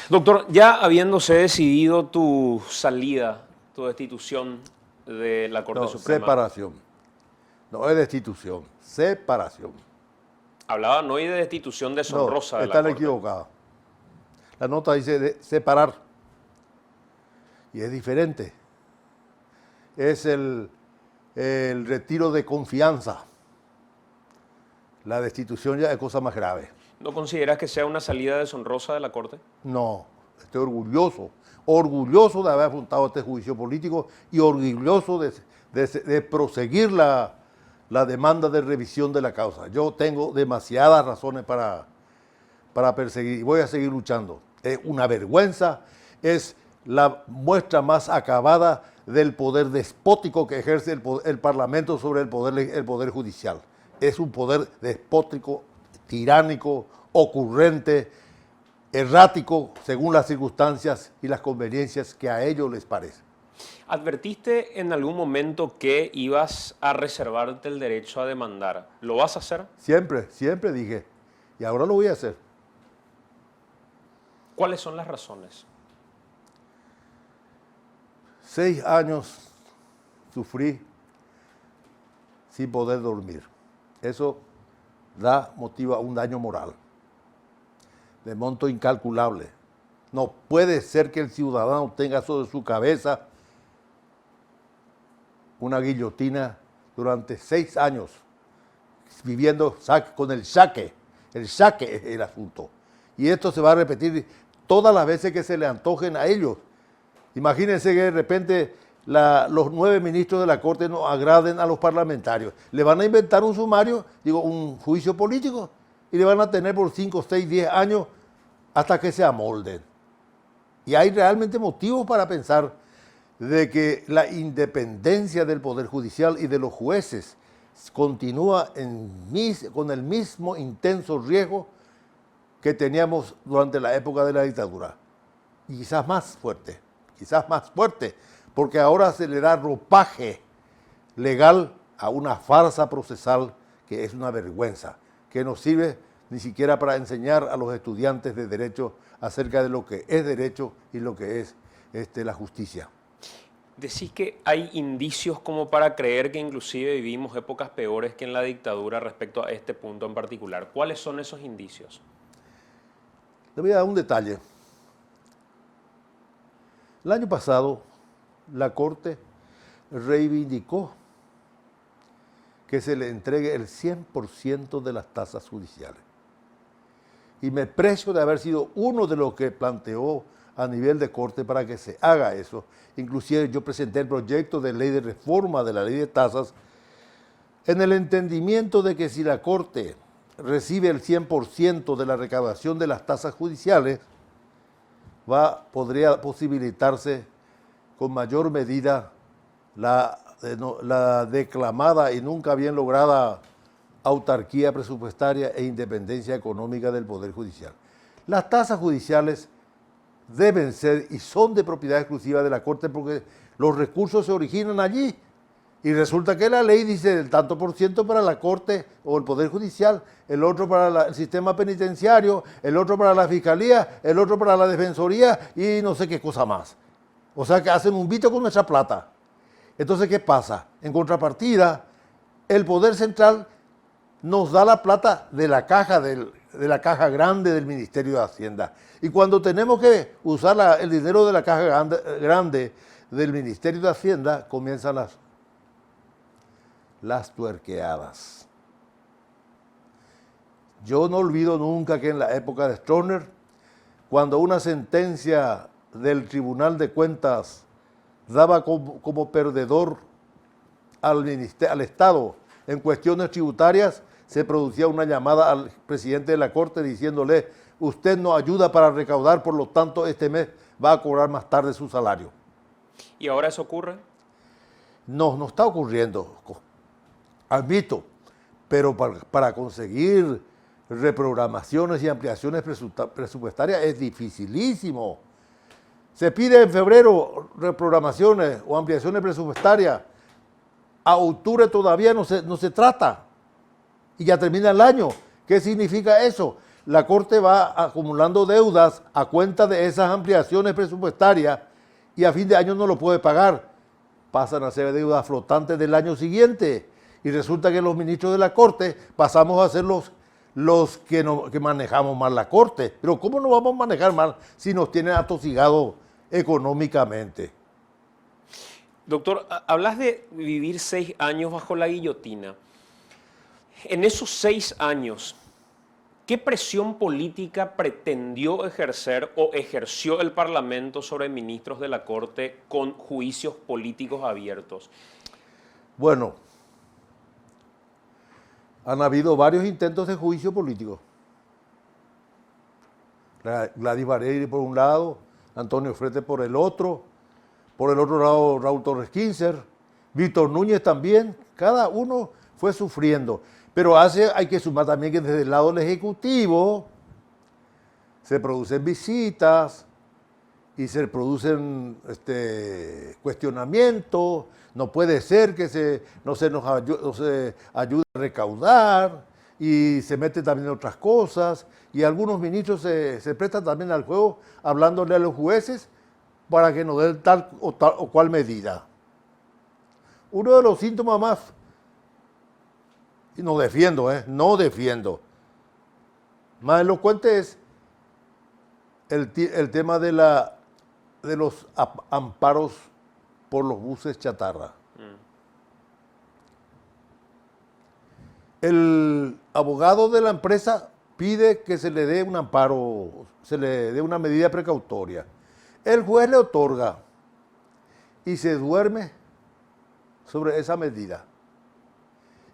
Doctor, ya habiéndose decidido tu salida, tu destitución de la Corte No, Suprema, separación. No es destitución, separación. hablaba no hay de destitución No, deshonrosa de la están Corte. equivocadas. La nota dice de separar y es diferente. Es el retiro de confianza. La destitución ya es cosa más grave. ¿No consideras que sea una salida deshonrosa de la Corte? No, estoy orgulloso de haber afrontado este juicio político y orgulloso de proseguir la demanda de revisión de la causa. Yo tengo demasiadas razones para perseguir y voy a seguir luchando. Es una vergüenza, es la muestra más acabada del poder despótico que ejerce el Parlamento sobre el poder judicial. Es un poder despótico, tiránico, ocurrente, errático, según las circunstancias y las conveniencias que a ellos les parece. ¿Advertiste en algún momento que ibas a reservarte el derecho a demandar? ¿Lo vas a hacer? Siempre dije, y ahora lo voy a hacer. ¿Cuáles son las razones? 6 años sufrí sin poder dormir. Eso motiva un daño moral de monto incalculable. No puede ser que el ciudadano tenga sobre su cabeza una guillotina durante 6 años, viviendo con el saque. El saque es el asunto. Y esto se va a repetir todas las veces que se le antojen a ellos. Imagínense que de repente los 9 ministros de la Corte no agraden a los parlamentarios. Le van a inventar un sumario, un juicio político, y le van a tener por 5, 6, 10 años hasta que se amolden. Y hay realmente motivos para pensar de que la independencia del Poder Judicial y de los jueces continúa con el mismo intenso riesgo que teníamos durante la época de la dictadura. Y quizás más fuerte, porque ahora se le da ropaje legal a una farsa procesal que es una vergüenza, que no sirve ni siquiera para enseñar a los estudiantes de derecho acerca de lo que es derecho y lo que es la justicia. Decís que hay indicios como para creer que inclusive vivimos épocas peores que en la dictadura respecto a este punto en particular. ¿Cuáles son esos indicios? Le voy a dar un detalle. El año pasado, la Corte reivindicó que se le entregue el 100% de las tasas judiciales. Y me precio de haber sido uno de los que planteó a nivel de Corte para que se haga eso. Inclusive yo presenté el proyecto de ley de reforma de la ley de tasas en el entendimiento de que si la Corte recibe el 100% de la recaudación de las tasas judiciales, podría posibilitarse con mayor medida la declamada y nunca bien lograda autarquía presupuestaria e independencia económica del Poder Judicial. Las tasas judiciales deben ser y son de propiedad exclusiva de la Corte porque los recursos se originan allí. Y resulta que la ley dice el tanto por ciento para la Corte o el Poder Judicial, el otro para el sistema penitenciario, el otro para la Fiscalía, el otro para la Defensoría y no sé qué cosa más. O sea que hacen un vito con nuestra plata. Entonces, ¿qué pasa? En contrapartida, el Poder Central nos da la plata de la caja grande del Ministerio de Hacienda. Y cuando tenemos que usar el dinero de la caja grande del Ministerio de Hacienda, comienzan las tuerqueadas. Yo no olvido nunca que en la época de Stroessner, cuando una sentencia del Tribunal de Cuentas daba como perdedor al Estado en cuestiones tributarias, se producía una llamada al presidente de la Corte diciéndole: usted no ayuda para recaudar, por lo tanto este mes va a cobrar más tarde su salario. ¿Y ahora eso ocurre? No está ocurriendo, admito, pero para conseguir reprogramaciones y ampliaciones presupuestarias es dificilísimo. Se pide en febrero reprogramaciones o ampliaciones presupuestarias, a octubre todavía no se trata y ya termina el año. ¿Qué significa eso? la Corte va acumulando deudas a cuenta de esas ampliaciones presupuestarias y a fin de año no lo puede pagar. Pasan a ser deudas flotantes del año siguiente y resulta que los ministros de la Corte pasamos a ser los que manejamos mal la Corte. Pero ¿cómo no vamos a manejar mal si nos tienen atosigados económicamente? Doctor, hablas de vivir 6 años bajo la guillotina. En esos 6 años, ¿qué presión política pretendió ejercer o ejerció el Parlamento sobre ministros de la Corte con juicios políticos abiertos? Bueno, han habido varios intentos de juicio político. Gladys Varela por un lado, Antonio Frete por el otro lado Raúl Torres Kinzer, Víctor Núñez también, cada uno fue sufriendo. Pero hay que sumar también que desde el lado del Ejecutivo se producen visitas y se producen cuestionamientos. No puede ser que no se ayude a recaudar y se mete también en otras cosas. Y algunos ministros se prestan también al juego hablándole a los jueces para que nos den tal o cual medida. Uno de los síntomas más, y no defiendo, más elocuente es el tema de los amparos por los buses chatarra. El abogado de la empresa pide que se le dé un amparo, se le dé una medida precautoria. El juez le otorga y se duerme sobre esa medida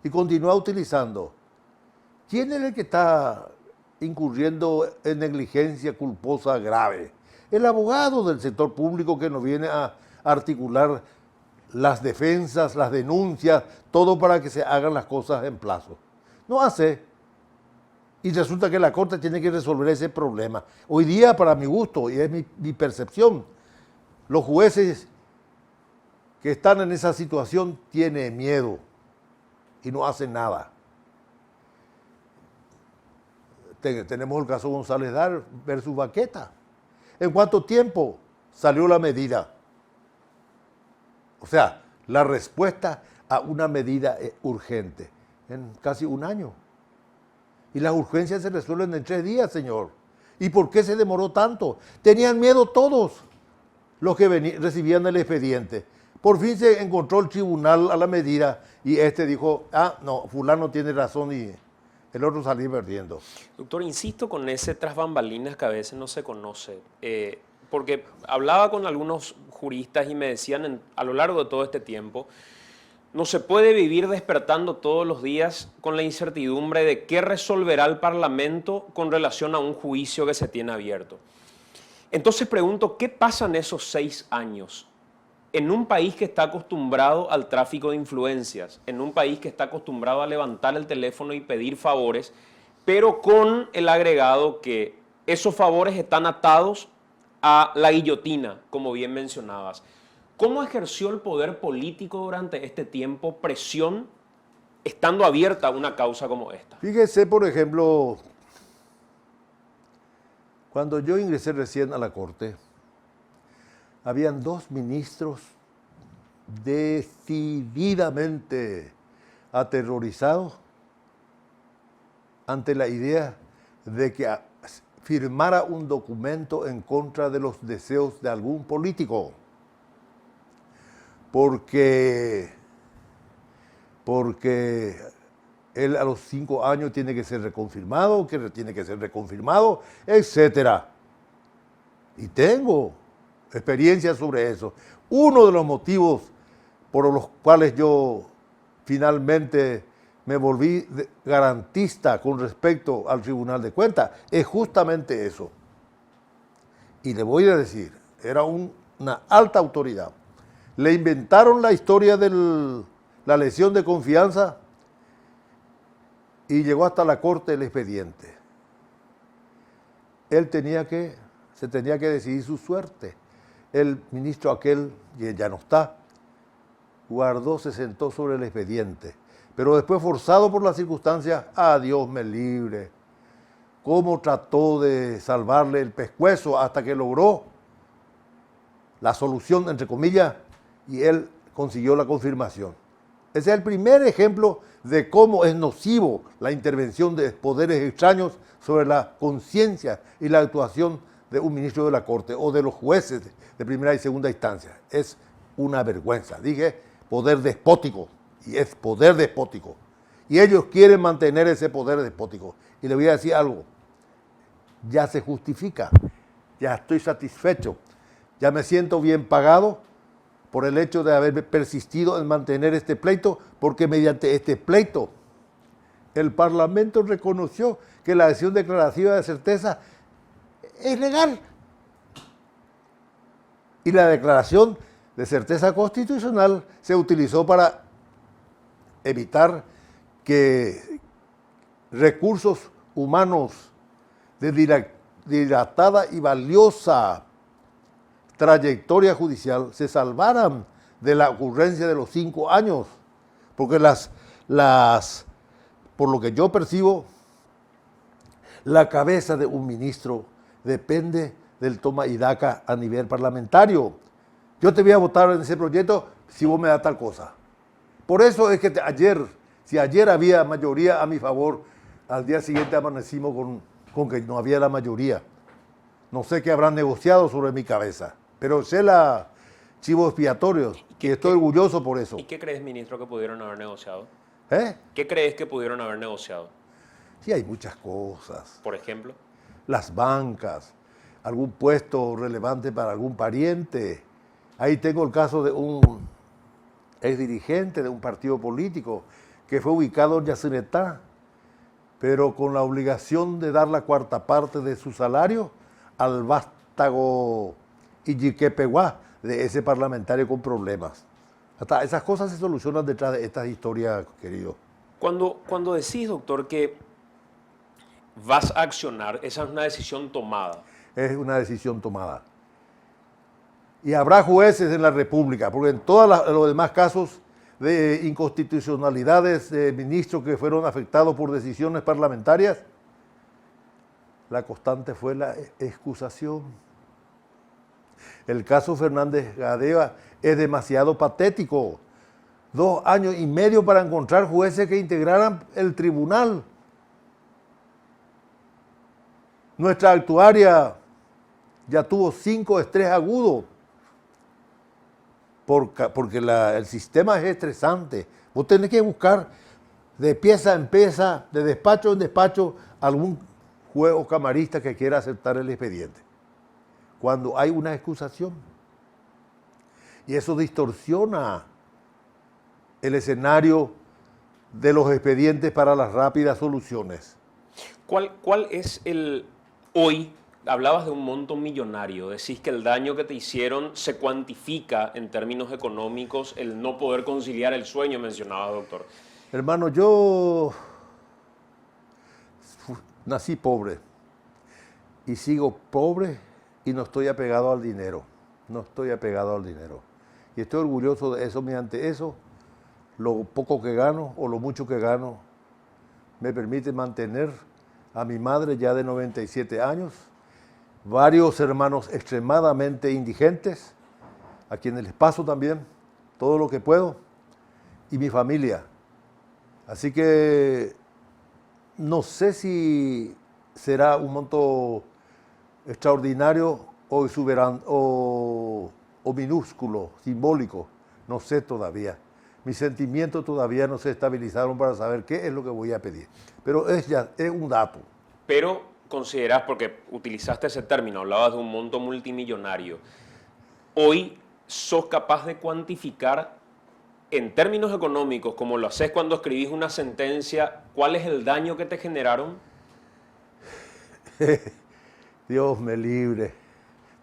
y continúa utilizando. ¿Quién es el que está incurriendo en negligencia culposa grave? El abogado del sector público que nos viene a articular las defensas, las denuncias, todo para que se hagan las cosas en plazo. No hace. Y resulta que la Corte tiene que resolver ese problema. Hoy día, para mi gusto, y es mi percepción, los jueces que están en esa situación tienen miedo y no hacen nada. Tenemos el caso González Dar versus Baqueta. ¿En cuánto tiempo salió la medida? O sea, la respuesta a una medida urgente en casi un año. Y las urgencias se resuelven en 3 días, señor. ¿Y por qué se demoró tanto? Tenían miedo todos los que recibían el expediente. Por fin se encontró el tribunal a la medida y dijo, no, fulano tiene razón y el otro salió perdiendo. Doctor, insisto con ese tras bambalinas que a veces no se conoce, porque hablaba con algunos juristas y me decían a lo largo de todo este tiempo, no se puede vivir despertando todos los días con la incertidumbre de qué resolverá el Parlamento con relación a un juicio que se tiene abierto. Entonces pregunto, ¿qué pasa en esos 6 años? En un país que está acostumbrado al tráfico de influencias, en un país que está acostumbrado a levantar el teléfono y pedir favores, pero con el agregado que esos favores están atados a la guillotina, como bien mencionabas. ¿Cómo ejerció el poder político durante este tiempo presión, estando abierta una causa como esta? Fíjese, por ejemplo, cuando yo ingresé recién a la Corte, habían 2 ministros decididamente aterrorizados ante la idea de que firmara un documento en contra de los deseos de algún político. Porque él a los 5 años tiene que ser reconfirmado, etc. Y tengo experiencia sobre eso. Uno de los motivos por los cuales yo finalmente me volví garantista con respecto al Tribunal de Cuentas es justamente eso. Y le voy a decir, era una alta autoridad. Le inventaron la historia de la lesión de confianza y llegó hasta la Corte el expediente. Él se tenía que decidir su suerte. El ministro aquel, que ya no está, se sentó sobre el expediente. Pero después, forzado por las circunstancias, Dios me libre. cómo trató de salvarle el pescuezo hasta que logró la solución, entre comillas, y él consiguió la confirmación. Ese es el primer ejemplo de cómo es nocivo la intervención de poderes extraños sobre la conciencia y la actuación de un ministro de la Corte o de los jueces de primera y segunda instancia. Es una vergüenza. Dije poder despótico, y es poder despótico. Y ellos quieren mantener ese poder despótico. Y le voy a decir algo, ya se justifica, ya estoy satisfecho, ya me siento bien pagado por el hecho de haber persistido en mantener este pleito, porque mediante este pleito el Parlamento reconoció que la acción declarativa de certeza es legal. Y la declaración de certeza constitucional se utilizó para evitar que recursos humanos de dilatada y valiosa trayectoria judicial se salvaran de la ocurrencia de los 5 años, porque por lo que yo percibo, la cabeza de un ministro depende del toma y daca a nivel parlamentario. Yo te voy a votar en ese proyecto si vos me das tal cosa. Por eso es que si ayer había mayoría a mi favor, al día siguiente amanecimos con que no había la mayoría. No sé qué habrán negociado sobre mi cabeza, pero sé la chivo expiatorio y estoy orgulloso por eso. ¿Y qué crees, ministro, que pudieron haber negociado? ¿Eh? ¿Qué crees que pudieron haber negociado? Sí, hay muchas cosas. Por ejemplo, Las bancas, algún puesto relevante para algún pariente. Ahí tengo el caso de un exdirigente de un partido político que fue ubicado en Yacyretá, pero con la obligación de dar la cuarta parte de su salario al vástago Iyiquepehuá de ese parlamentario con problemas. Hasta esas cosas se solucionan detrás de estas historias, querido. cuando decís, doctor, que vas a accionar, esa es una decisión tomada. Es una decisión tomada. Y habrá jueces en la República, porque en todos los demás casos de inconstitucionalidades de ministros que fueron afectados por decisiones parlamentarias, la constante fue la excusación. El caso Fernández Gadea es demasiado patético. 2 años y medio para encontrar jueces que integraran el tribunal. Nuestra actuaria ya tuvo 5 estrés agudos, porque el sistema es estresante. Vos tenés que buscar de pieza en pieza, de despacho en despacho, algún juez o camarista que quiera aceptar el expediente, cuando hay una excusación. Y eso distorsiona el escenario de los expedientes para las rápidas soluciones. ¿Cuál es hoy, hablabas de un monto millonario, decís que el daño que te hicieron se cuantifica en términos económicos, el no poder conciliar el sueño, mencionaba, doctor? Hermano, yo nací pobre y sigo pobre y no estoy apegado al dinero. No estoy apegado al dinero. Y estoy orgulloso de eso. Mediante eso, lo poco que gano o lo mucho que gano me permite mantener a mi madre ya de 97 años, varios hermanos extremadamente indigentes, a quienes les paso también todo lo que puedo, y mi familia. Así que no sé si será un monto extraordinario o exuberante o minúsculo, simbólico, no sé todavía. Mis sentimientos todavía no se estabilizaron para saber qué es lo que voy a pedir. Pero es un dato. Pero considerás, porque utilizaste ese término, hablabas de un monto multimillonario, hoy sos capaz de cuantificar en términos económicos, como lo haces cuando escribís una sentencia, ¿cuál es el daño que te generaron? Dios me libre.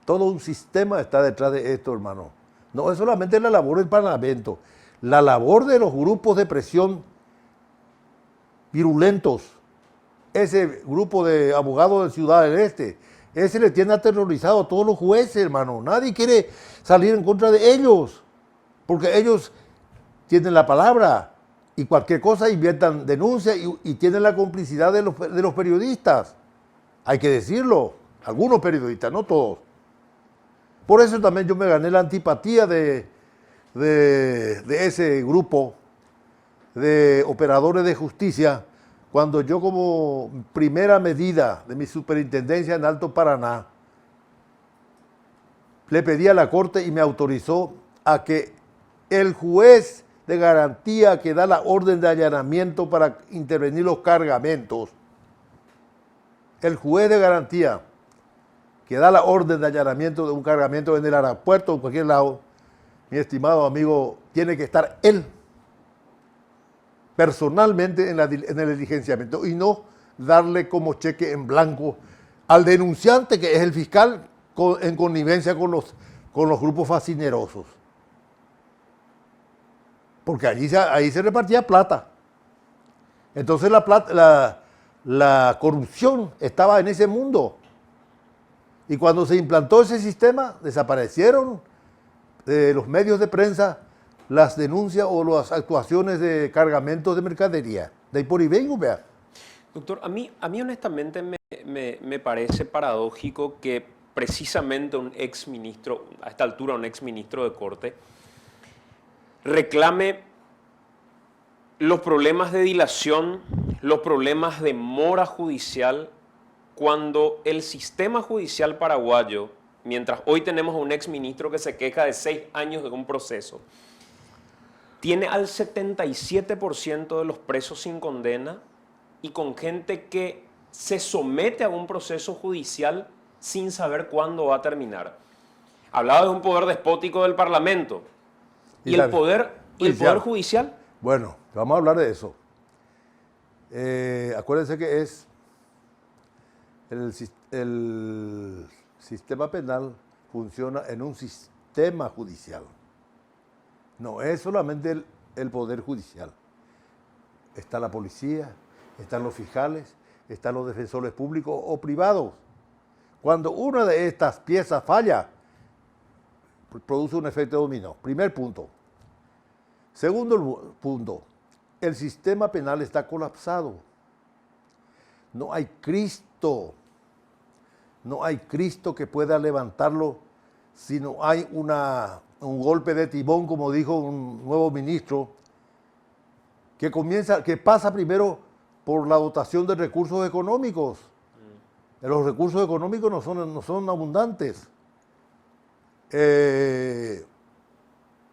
Todo un sistema está detrás de esto, hermano. No es solamente la labor del Parlamento, la labor de los grupos de presión virulentos. Ese grupo de abogados de Ciudad del Este, ese le tiene aterrorizado a todos los jueces, hermano. Nadie quiere salir en contra de ellos, porque ellos tienen la palabra y cualquier cosa inventan denuncia y tienen la complicidad de los periodistas. Hay que decirlo, algunos periodistas, no todos. Por eso también yo me gané la antipatía de ese grupo de operadores de justicia cuando yo, como primera medida de mi superintendencia en Alto Paraná, le pedí a la Corte y me autorizó a que el juez de garantía que da la orden de allanamiento para intervenir los cargamentos, el juez de garantía que da la orden de allanamiento de un cargamento en el aeropuerto o en cualquier lado, mi estimado amigo, tiene que estar él personalmente en el diligenciamiento y no darle como cheque en blanco al denunciante, que es el fiscal, en connivencia con los grupos fascinerosos. Porque ahí se repartía plata. Entonces la corrupción estaba en ese mundo. Y cuando se implantó ese sistema, desaparecieron de los medios de prensa las denuncias o las actuaciones de cargamentos de mercadería. De ahí por ahí vengo, vea. Doctor, a mí honestamente me parece paradójico que precisamente un exministro, a esta altura un exministro de Corte, reclame los problemas de dilación, los problemas de mora judicial, cuando el sistema judicial paraguayo, mientras hoy tenemos a un exministro que se queja de 6 años de un proceso, tiene al 77% de los presos sin condena y con gente que se somete a un proceso judicial sin saber cuándo va a terminar. Hablaba de un poder despótico del Parlamento. ¿Y el poder judicial? Bueno, vamos a hablar de eso. Acuérdense que es el sistema penal funciona en un sistema judicial. No es solamente el poder judicial. Está la policía, están los fiscales, están los defensores públicos o privados. Cuando una de estas piezas falla, produce un efecto dominó. Primer punto. Segundo punto, el sistema penal está colapsado. No hay Cristo. No hay Cristo que pueda levantarlo si no hay un golpe de timón, como dijo un nuevo ministro, que pasa primero por la dotación de recursos económicos. Los recursos económicos no son abundantes.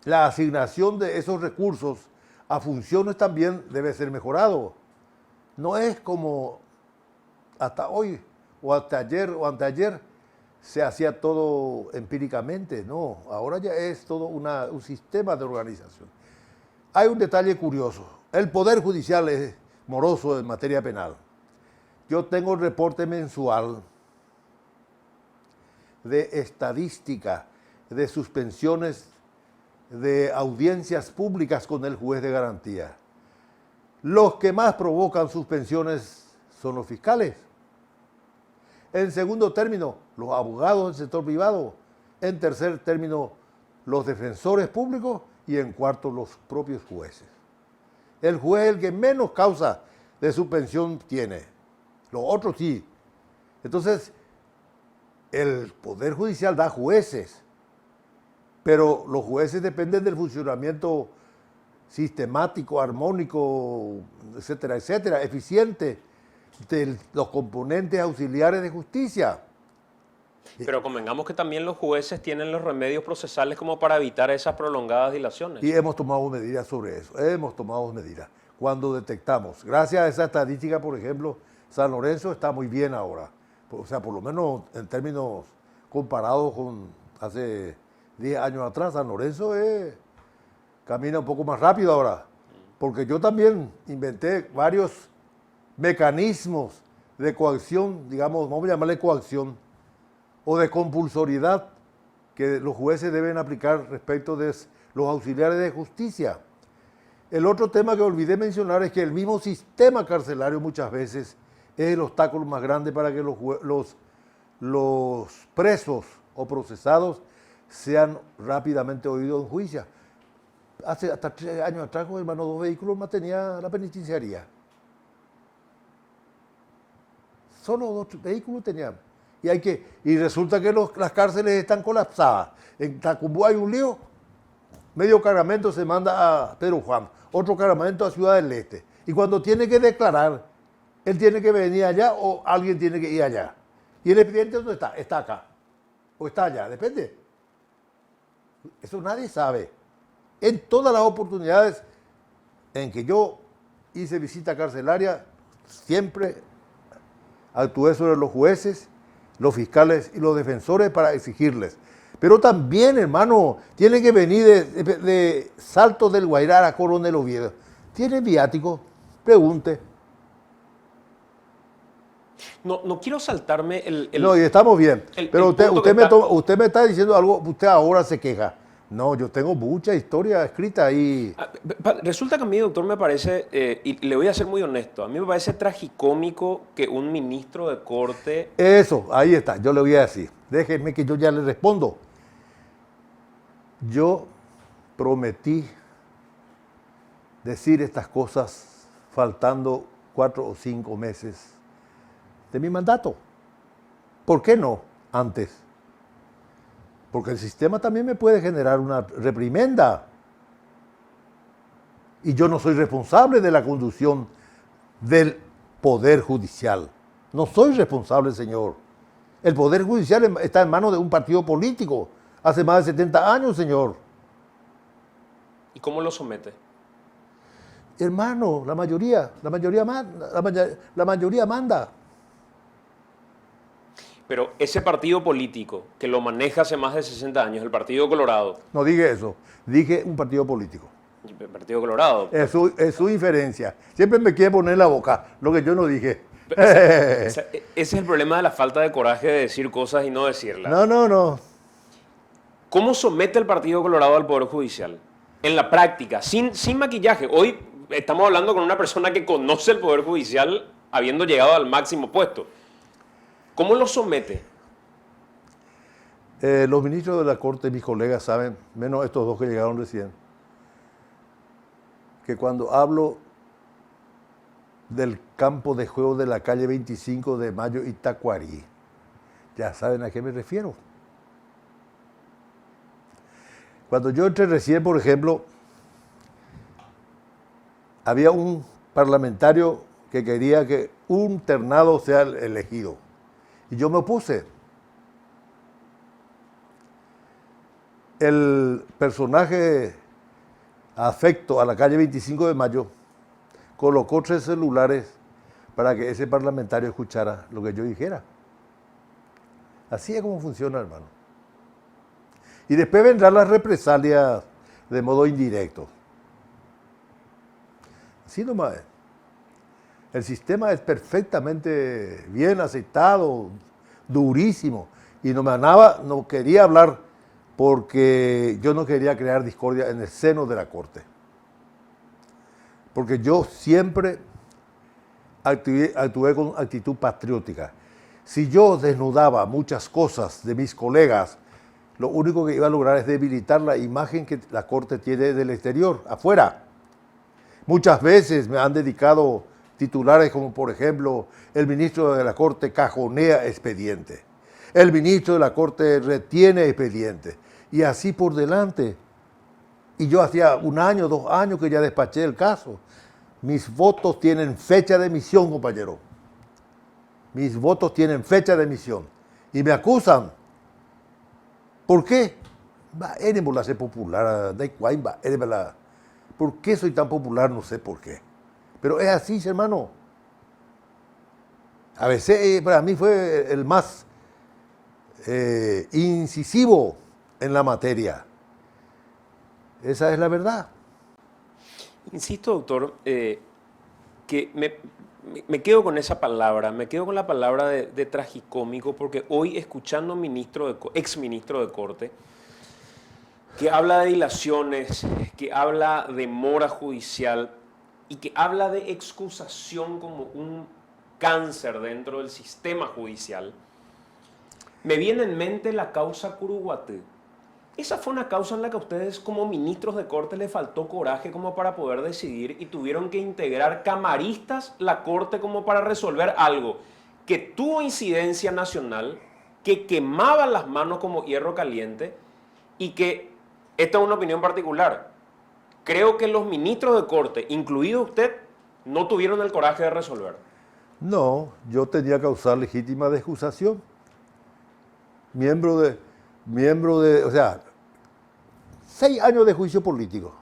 La asignación de esos recursos a funciones también debe ser mejorado. No es como hasta hoy, o hasta ayer, o anteayer, se hacía todo empíricamente. No, ahora ya es todo un sistema de organización. Hay un detalle curioso. El Poder Judicial es moroso en materia penal. Yo tengo el reporte mensual de estadística de suspensiones de audiencias públicas con el juez de garantía. Los que más provocan suspensiones son los fiscales. En segundo término, los abogados del sector privado. En tercer término, los defensores públicos. Y en cuarto, los propios jueces. El juez es el que menos causa de suspensión tiene. Los otros sí. Entonces, el Poder Judicial da jueces, pero los jueces dependen del funcionamiento sistemático, armónico, etcétera, etcétera, eficiente de los componentes auxiliares de justicia. Pero convengamos que también los jueces tienen los remedios procesales como para evitar esas prolongadas dilaciones. Y hemos tomado medidas sobre eso, hemos tomado medidas. Cuando detectamos, gracias a esa estadística, por ejemplo, San Lorenzo está muy bien ahora. O sea, por lo menos en términos comparados con hace 10 años atrás, San Lorenzo camina un poco más rápido ahora. Porque yo también inventé varios mecanismos de coacción, digamos, vamos a llamarle coacción, o de compulsoriedad que los jueces deben aplicar respecto de los auxiliares de justicia. El otro tema que olvidé mencionar es que el mismo sistema carcelario muchas veces es el obstáculo más grande para que los presos o procesados sean rápidamente oídos en juicio. Hasta 3 años atrás, con hermano, 2 vehículos más tenía la penitenciaría. solo 2 vehículos tenían. Y resulta que las cárceles están colapsadas. En Tacumbú hay un lío, medio cargamento se manda a Pedro Juan, otro cargamento a Ciudad del Este. Y cuando tiene que declarar, él tiene que venir allá o alguien tiene que ir allá. ¿Y el expediente dónde está? Está acá. O está allá, depende. Eso nadie sabe. En todas las oportunidades en que yo hice visita carcelaria, siempre actué sobre los jueces, los fiscales y los defensores para exigirles. Pero también, hermano, tiene que venir de Salto del Guairá a Coronel Oviedo. ¿Tiene viático? Pregunte. No quiero saltarme No, y estamos bien. Pero usted me está diciendo algo, usted ahora se queja. No, yo tengo mucha historia escrita ahí. Resulta que a mí, doctor, me parece, y le voy a ser muy honesto, a mí me parece tragicómico que un ministro de corte... Eso, ahí está, yo le voy a decir. Déjenme que yo ya le respondo. Yo prometí decir estas cosas faltando 4 o 5 meses de mi mandato. ¿Por qué no antes? Porque el sistema también me puede generar una reprimenda. Y yo no soy responsable de la conducción del Poder Judicial. No soy responsable, señor. El Poder Judicial está en manos de un partido político. Hace más de 70 años, señor. ¿Y cómo lo somete? Hermano, la mayoría manda. Pero ese partido político que lo maneja hace más de 60 años, el Partido Colorado... No dije eso, dije un partido político. El Partido Colorado... Es su inferencia. Siempre me quiere poner en la boca lo que yo no dije. Ese es el problema de la falta de coraje de decir cosas y no decirlas. No. ¿Cómo somete el Partido Colorado al Poder Judicial? En la práctica, sin maquillaje. Hoy estamos hablando con una persona que conoce el Poder Judicial habiendo llegado al máximo puesto. ¿Cómo lo somete? Los ministros de la Corte, mis colegas saben, menos estos 2 que llegaron recién, que cuando hablo del campo de juego de la calle 25 de Mayo y Tacuarí, ya saben a qué me refiero. Cuando yo entré recién, por ejemplo, había un parlamentario que quería que un ternado sea elegido. Y yo me opuse. El personaje afecto a la calle 25 de Mayo colocó 3 celulares para que ese parlamentario escuchara lo que yo dijera. Así es como funciona, hermano. Y después vendrán las represalias de modo indirecto. Así nomás es. El sistema es perfectamente bien aceptado, durísimo. Y no quería hablar porque yo no quería crear discordia en el seno de la Corte. Porque yo siempre actué con actitud patriótica. Si yo desnudaba muchas cosas de mis colegas, lo único que iba a lograr es debilitar la imagen que la Corte tiene del exterior, afuera. Muchas veces me han dedicado titulares como, por ejemplo, el ministro de la Corte cajonea expediente, el ministro de la Corte retiene expediente, y así por delante. Y yo hacía 1 año, 2 años que ya despaché el caso. Mis votos tienen fecha de emisión, compañero. Mis votos tienen fecha de emisión. Y me acusan. ¿Por qué? ¿Por qué soy tan popular? No sé por qué. Pero es así, hermano. A veces para mí fue el más incisivo en la materia. Esa es la verdad. Insisto, doctor, que me quedo con esa palabra, me quedo con la palabra de tragicómico, porque hoy escuchando a un ex ministro de Corte, que habla de dilaciones, que habla de mora judicial y que habla de excusación como un cáncer dentro del sistema judicial, me viene en mente la causa Curuguatí. Esa fue una causa en la que a ustedes como ministros de Corte les faltó coraje como para poder decidir y tuvieron que integrar camaristas la Corte como para resolver algo que tuvo incidencia nacional, que quemaba las manos como hierro caliente y que, esta es una opinión particular, creo que los ministros de corte, incluido usted, no tuvieron el coraje de resolver. No, yo tenía causal legítima de acusación. O sea, 6 años de juicio político.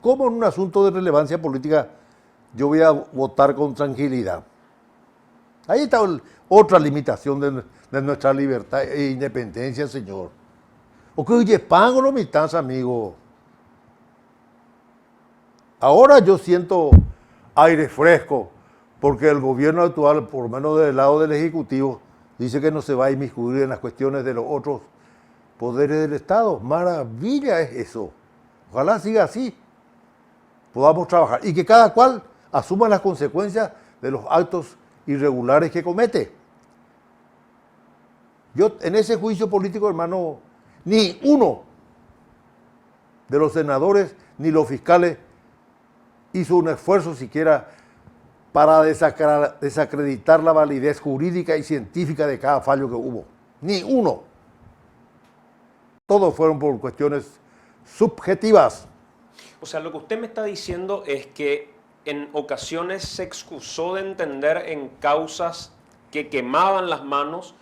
¿Cómo en un asunto de relevancia política yo voy a votar con tranquilidad? Ahí está otra limitación de nuestra libertad e independencia, señor. O que oye, pago no me estás, amigo. Ahora yo siento aire fresco, porque el gobierno actual, por lo menos del lado del Ejecutivo, dice que no se va a inmiscuir en las cuestiones de los otros poderes del Estado. Maravilla es eso. Ojalá siga así. Podamos trabajar y que cada cual asuma las consecuencias de los actos irregulares que comete. Yo en ese juicio político, hermano, ni uno de los senadores ni los fiscales hizo un esfuerzo siquiera para desacreditar la validez jurídica y científica de cada fallo que hubo. Ni uno. Todos fueron por cuestiones subjetivas. O sea, lo que usted me está diciendo es que en ocasiones se excusó de entender en causas que quemaban las manos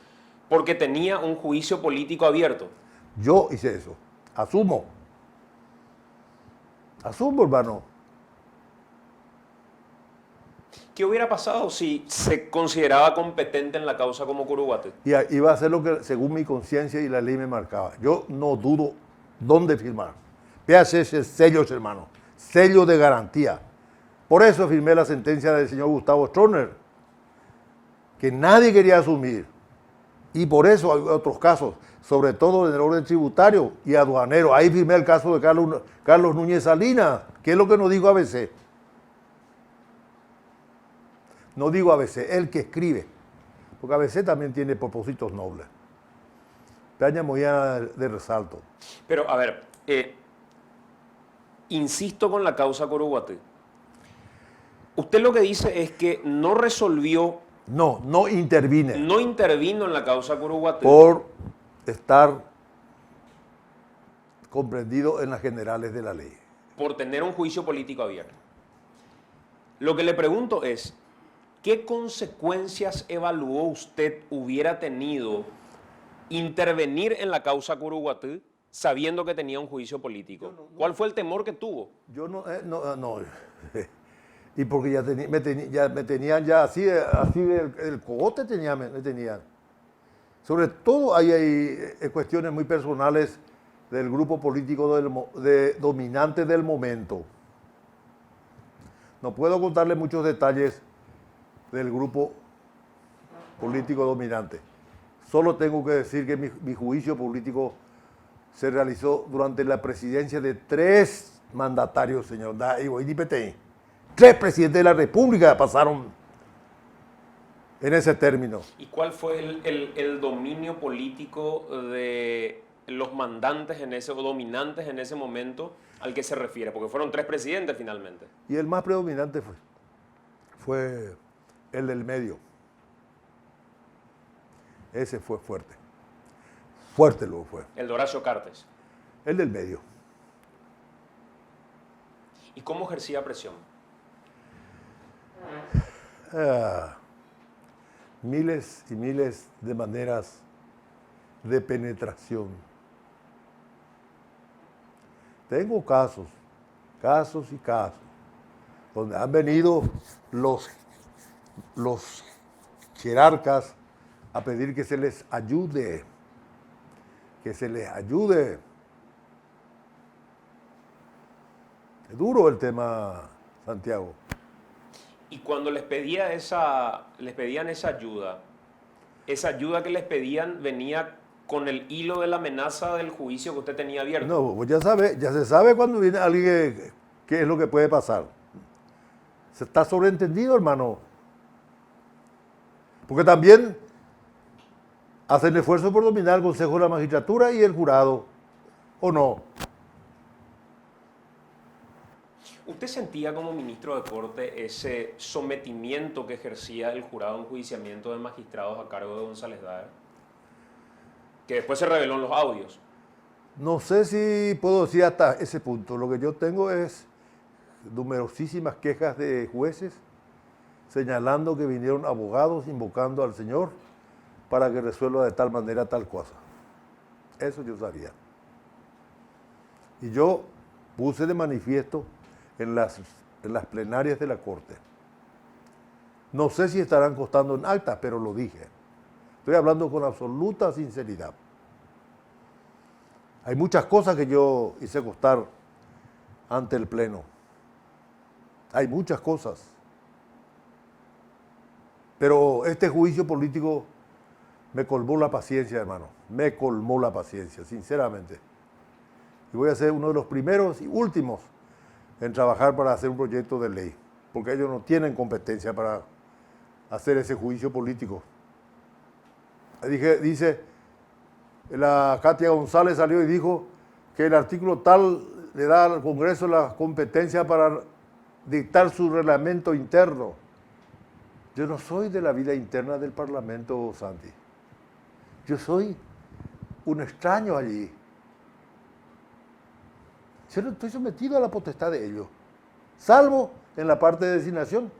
porque tenía un juicio político abierto. Yo hice eso. Asumo. Asumo, hermano. ¿Qué hubiera pasado si se consideraba competente en la causa como Curuguaté? Y iba a hacer lo que según mi conciencia y la ley me marcaba. Yo no dudo dónde firmar. Véase ese sello, hermano. Sello de garantía. Por eso firmé la sentencia del señor Gustavo Stroessner, que nadie quería asumir. Y por eso hay otros casos, sobre todo en el orden tributario y aduanero. Ahí firmé el caso de Carlos Núñez Salinas, que es lo que nos dijo ABC. No digo ABC, el que escribe, porque ABC también tiene propósitos nobles. Peña Moyana de resalto. Pero, a ver, insisto con la causa Curuguaté. Usted lo que dice es que no resolvió, No intervine no intervino en la causa Curuguaté por estar comprendido en las generales de la ley. por tener un juicio político abierto. Lo que le pregunto es, ¿qué consecuencias evaluó usted hubiera tenido intervenir en la causa Curuguaté sabiendo que tenía un juicio político? ¿Cuál fue el temor que tuvo? Yo no. Y porque ya me tenían ya así el cogote me tenían. Sobre todo hay cuestiones muy personales del grupo político dominante del momento. No puedo contarle muchos detalles del grupo político dominante. Solo tengo que decir que mi juicio político se realizó durante la presidencia de 3 mandatarios, señor. 3 presidentes de la República pasaron en ese término. ¿Y cuál fue el dominio político de los mandantes o dominantes en ese momento al que se refiere? Porque fueron 3 presidentes finalmente. Y el más predominante fue el del medio. Ese fue fuerte. Fuerte luego fue. El de Horacio Cartes. El del medio. ¿Y cómo ejercía presión? Miles y miles de maneras de penetración. Tengo casos y casos, donde han venido los jerarcas a pedir que se les ayude, Es duro el tema, Santiago. Y cuando les pedían esa ayuda que les pedían venía con el hilo de la amenaza del juicio que usted tenía abierto. No, pues ya se sabe cuando viene alguien qué es lo que puede pasar. Se está sobreentendido, hermano. Porque también hacen esfuerzo por dominar el Consejo de la Magistratura y el jurado, ¿o no? ¿Usted sentía como ministro de Corte ese sometimiento que ejercía el jurado de enjuiciamiento de magistrados a cargo de González Daer? Que después se reveló en los audios. No sé si puedo decir hasta ese punto. Lo que yo tengo es numerosísimas quejas de jueces señalando que vinieron abogados invocando al Señor para que resuelva de tal manera tal cosa. Eso yo sabía. Y yo puse de manifiesto en las plenarias de la Corte. No sé si estarán constando en actas, pero lo dije. Estoy hablando con absoluta sinceridad. Hay muchas cosas que yo hice constar ante el Pleno. Hay muchas cosas. Pero este juicio político me colmó la paciencia, hermano. Me colmó la paciencia, sinceramente. Y voy a ser uno de los primeros y últimos en trabajar para hacer un proyecto de ley, porque ellos no tienen competencia para hacer ese juicio político. Dice, la Katia González salió y dijo que el artículo tal le da al Congreso la competencia para dictar su reglamento interno. Yo no soy de la vida interna del Parlamento, Santi. Yo soy un extraño allí. Yo no estoy sometido a la potestad de ellos, salvo en la parte de designación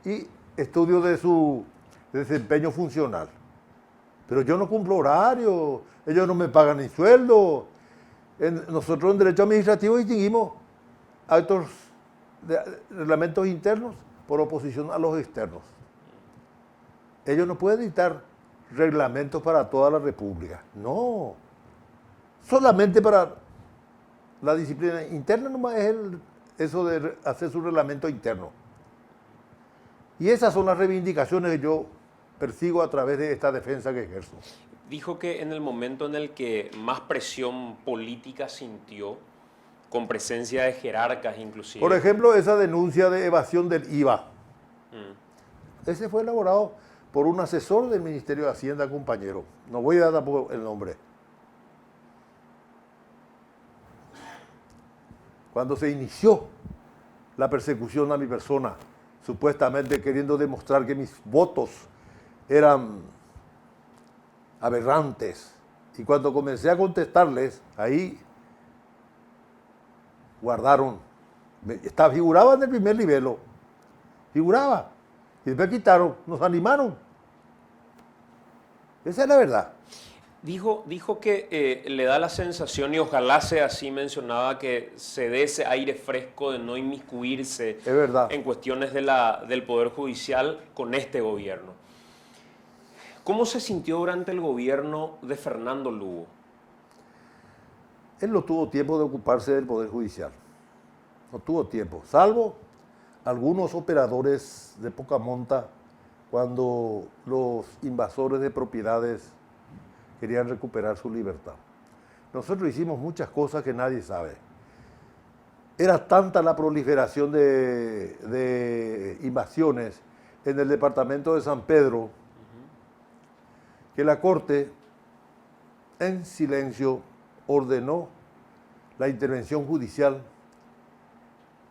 y estudio de su desempeño funcional. Pero yo no cumplo horario, ellos no me pagan ni sueldo. Nosotros en derecho administrativo distinguimos actos de reglamentos internos por oposición a los externos. Ellos no pueden dictar reglamentos para toda la República, no. Solamente para la disciplina interna nomás es eso de hacer su reglamento interno. Y esas son las reivindicaciones que yo persigo a través de esta defensa que ejerzo. Dijo que en el momento en el que más presión política sintió, con presencia de jerarcas inclusive. Por ejemplo, esa denuncia de evasión del IVA. Ese fue elaborado por un asesor del Ministerio de Hacienda, compañero. No voy a dar tampoco el nombre. Cuando se inició la persecución a mi persona, supuestamente queriendo demostrar que mis votos eran aberrantes, y cuando comencé a contestarles, ahí guardaron, figuraba en el primer nivel, figuraba, y después quitaron, nos animaron. Esa es la verdad. Dijo que le da la sensación, y ojalá sea así, mencionaba que se dé ese aire fresco de no inmiscuirse Es verdad. en cuestiones del Poder Judicial con este gobierno. ¿Cómo se sintió durante el gobierno de Fernando Lugo? Él no tuvo tiempo de ocuparse del Poder Judicial. No tuvo tiempo, salvo algunos operadores de poca monta cuando los invasores de propiedades querían recuperar su libertad. Nosotros hicimos muchas cosas que nadie sabe. Era tanta la proliferación de invasiones en el departamento de San Pedro que la Corte, en silencio, ordenó la intervención judicial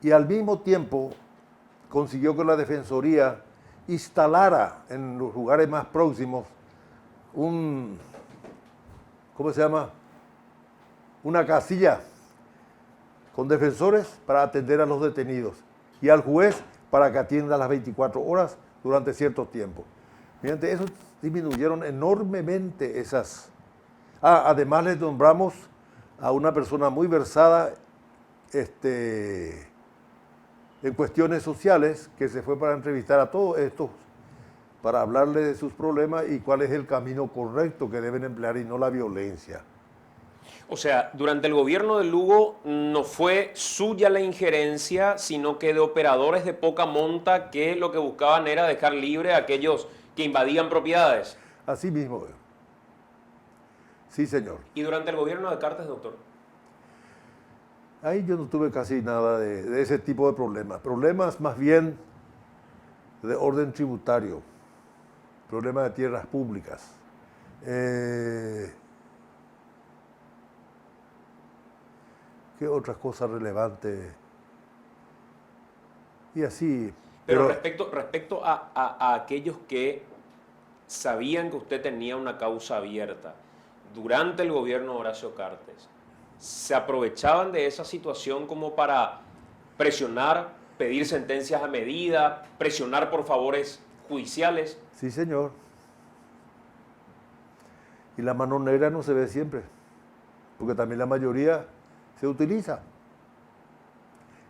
y al mismo tiempo consiguió que la Defensoría instalara en los lugares más próximos una casilla con defensores para atender a los detenidos y al juez para que atienda las 24 horas durante cierto tiempo. Mediante eso disminuyeron enormemente esas. Además les nombramos a una persona muy versada en cuestiones sociales que se fue para entrevistar a todos estos para hablarles de sus problemas y cuál es el camino correcto que deben emplear y no la violencia. O sea, durante el gobierno de Lugo no fue suya la injerencia, sino que de operadores de poca monta que lo que buscaban era dejar libre a aquellos que invadían propiedades. Así mismo. Sí, señor. ¿Y durante el gobierno de Cartes, doctor? Ahí yo no tuve casi nada de ese tipo de problemas. Problemas más bien de orden tributario, problemas de tierras públicas. ¿Qué otras cosas relevantes? Y así. Pero respecto a aquellos que sabían que usted tenía una causa abierta durante el gobierno de Horacio Cartes, ¿se aprovechaban de esa situación como para presionar, pedir sentencias a medida, presionar por favores judiciales? Sí, señor. Y la mano negra no se ve siempre, porque también la mayoría se utiliza.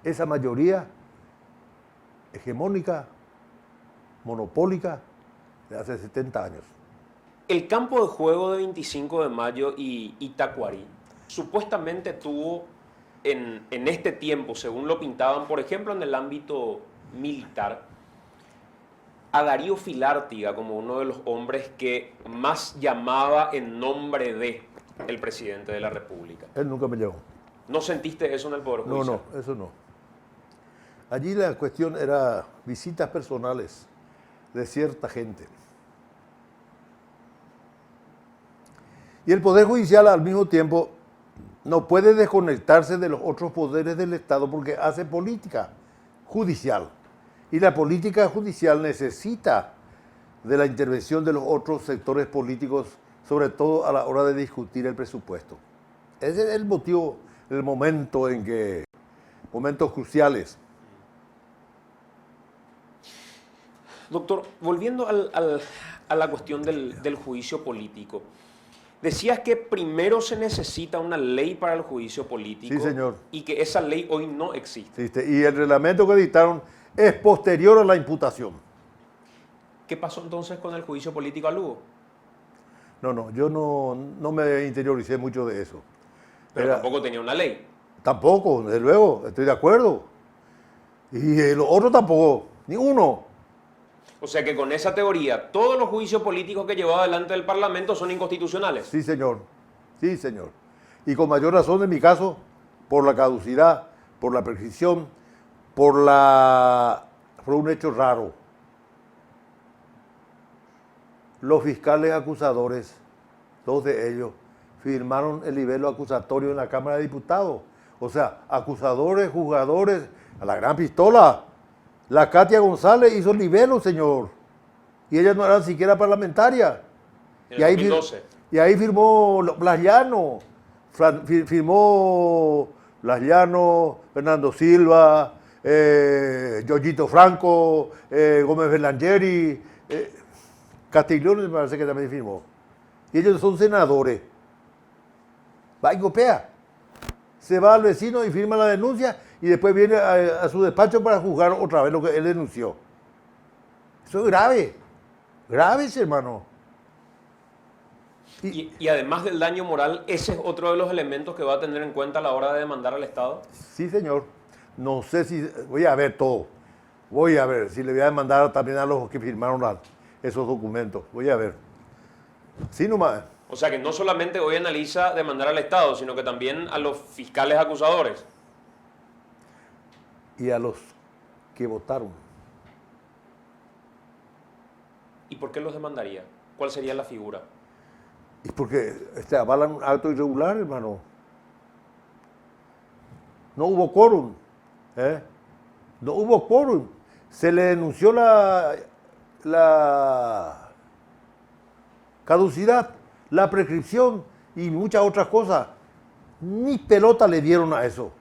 Esa mayoría hegemónica, monopólica, de hace 70 años. El campo de juego de 25 de mayo y Tacuarí supuestamente tuvo en este tiempo, según lo pintaban, por ejemplo, en el ámbito militar, a Darío Filártiga como uno de los hombres que más llamaba en nombre de el presidente de la República. Él nunca me llevó. ¿No sentiste eso en el Poder Judicial? No, eso no. Allí la cuestión era visitas personales de cierta gente. Y el Poder Judicial al mismo tiempo no puede desconectarse de los otros poderes del Estado porque hace política judicial. Y la política judicial necesita de la intervención de los otros sectores políticos, sobre todo a la hora de discutir el presupuesto. Ese es el motivo, el momento en que, momentos cruciales. Doctor, volviendo a la cuestión del juicio político, decías que primero se necesita una ley para el juicio político. Sí, señor. Y que esa ley hoy no existe. Y el reglamento que dictaron es posterior a la imputación. ¿Qué pasó entonces con el juicio político a Lugo? No, yo no me interioricé mucho de eso. Pero tampoco tenía una ley. Tampoco, desde luego, estoy de acuerdo. Y los otros tampoco, ni uno. O sea que con esa teoría, todos los juicios políticos que llevaba adelante el Parlamento son inconstitucionales. Sí, señor. Sí, señor. Y con mayor razón en mi caso, por la caducidad, por la prescripción, por un hecho raro. Los fiscales acusadores, dos de ellos, firmaron el libelo acusatorio en la Cámara de Diputados. O sea, acusadores, juzgadores, a la gran pistola. La Katia González hizo el libelo, señor. Y ella no era siquiera parlamentaria. En el 2012. Y ahí firmó Blas Llano. Firmó Blas Llano, Fernando Silva, Yoyito Franco, Gómez Berlangeri, Castiglione me parece que también firmó. Y ellos son senadores. Va y copia. Se va al vecino y firma la denuncia y después viene a su despacho para juzgar otra vez lo que él denunció. Eso es grave. Grave, hermano. Y además del daño moral, ese es otro de los elementos que va a tener en cuenta a la hora de demandar al Estado. Sí, señor. No sé si... Voy a ver todo. Voy a ver si le voy a demandar también a los que firmaron esos documentos. Voy a ver. Sí, nomás. O sea que no solamente hoy analiza demandar al Estado, sino que también a los fiscales acusadores. Y a los que votaron. ¿Y por qué los demandaría? ¿Cuál sería la figura? Y porque avalan un acto irregular, hermano. No hubo quórum. No hubo quórum. Se le denunció la caducidad, la prescripción y muchas otras cosas. Ni pelota le dieron a eso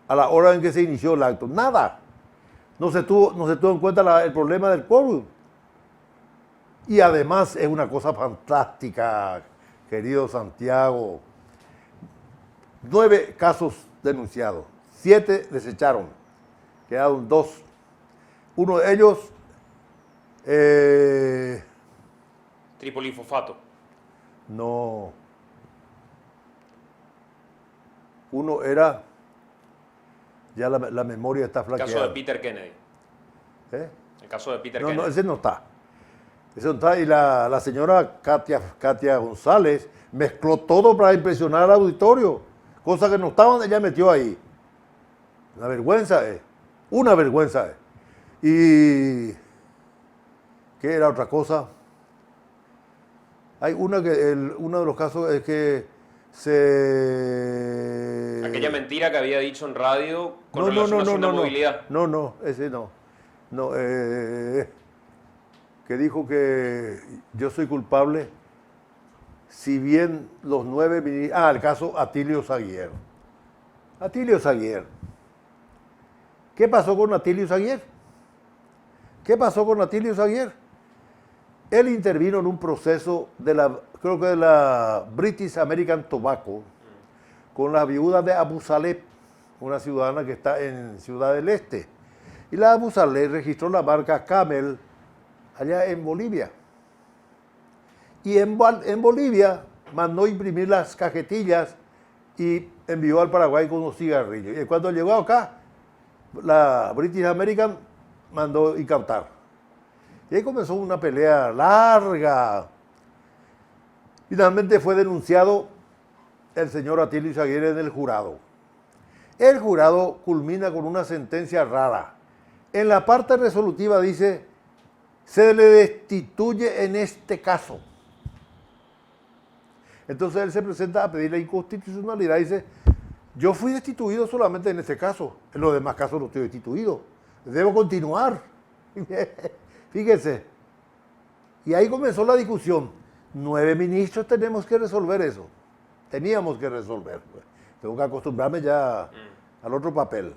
a la hora en que se inició el acto. Nada. No se tuvo en cuenta el problema del quórum. Y además es una cosa fantástica, querido Santiago. 9 casos denunciados, 7 desecharon, quedaron 2. Uno de ellos... Tripolifosfato. No. Uno era... Ya la memoria está El flaqueada. caso de Peter Kennedy. ¿Eh? El caso de Peter No, Kennedy. ese no está. Ese no está. Y la señora Katia González mezcló todo para impresionar al auditorio. Cosas que no estaban, ella metió ahí. Una vergüenza es. Una vergüenza es. Y... ¿qué era otra cosa? Hay uno de los casos es que se... aquella mentira que había dicho en radio con relación a su inamovilidad. No, ese no. No, que dijo que yo soy culpable, si bien los 9 ministros... el caso Atilio Zaguier. Atilio Zaguier. ¿Qué pasó con Atilio Zaguier? ¿Qué pasó con Atilio Zaguier? Él intervino en un proceso creo que de la British American Tobacco, con la viuda de Abu Saleh, una ciudadana que está en Ciudad del Este. Y la Abu Saleh registró la marca Camel allá en Bolivia. Y en Bolivia mandó imprimir las cajetillas y envió al Paraguay con unos cigarrillos. Y cuando llegó acá, la British American mandó incautar. Y ahí comenzó una pelea larga. Finalmente fue denunciado el señor Atilio Zaguier en el jurado. El jurado culmina con una sentencia rara. En la parte resolutiva dice, se le destituye en este caso. Entonces él se presenta a pedir la inconstitucionalidad y dice, yo fui destituido solamente en este caso, en los demás casos no estoy destituido, debo continuar. Fíjense. Y ahí comenzó la discusión. 9 ministros tenemos que resolver eso. Teníamos que resolver. Tengo que acostumbrarme ya al otro papel.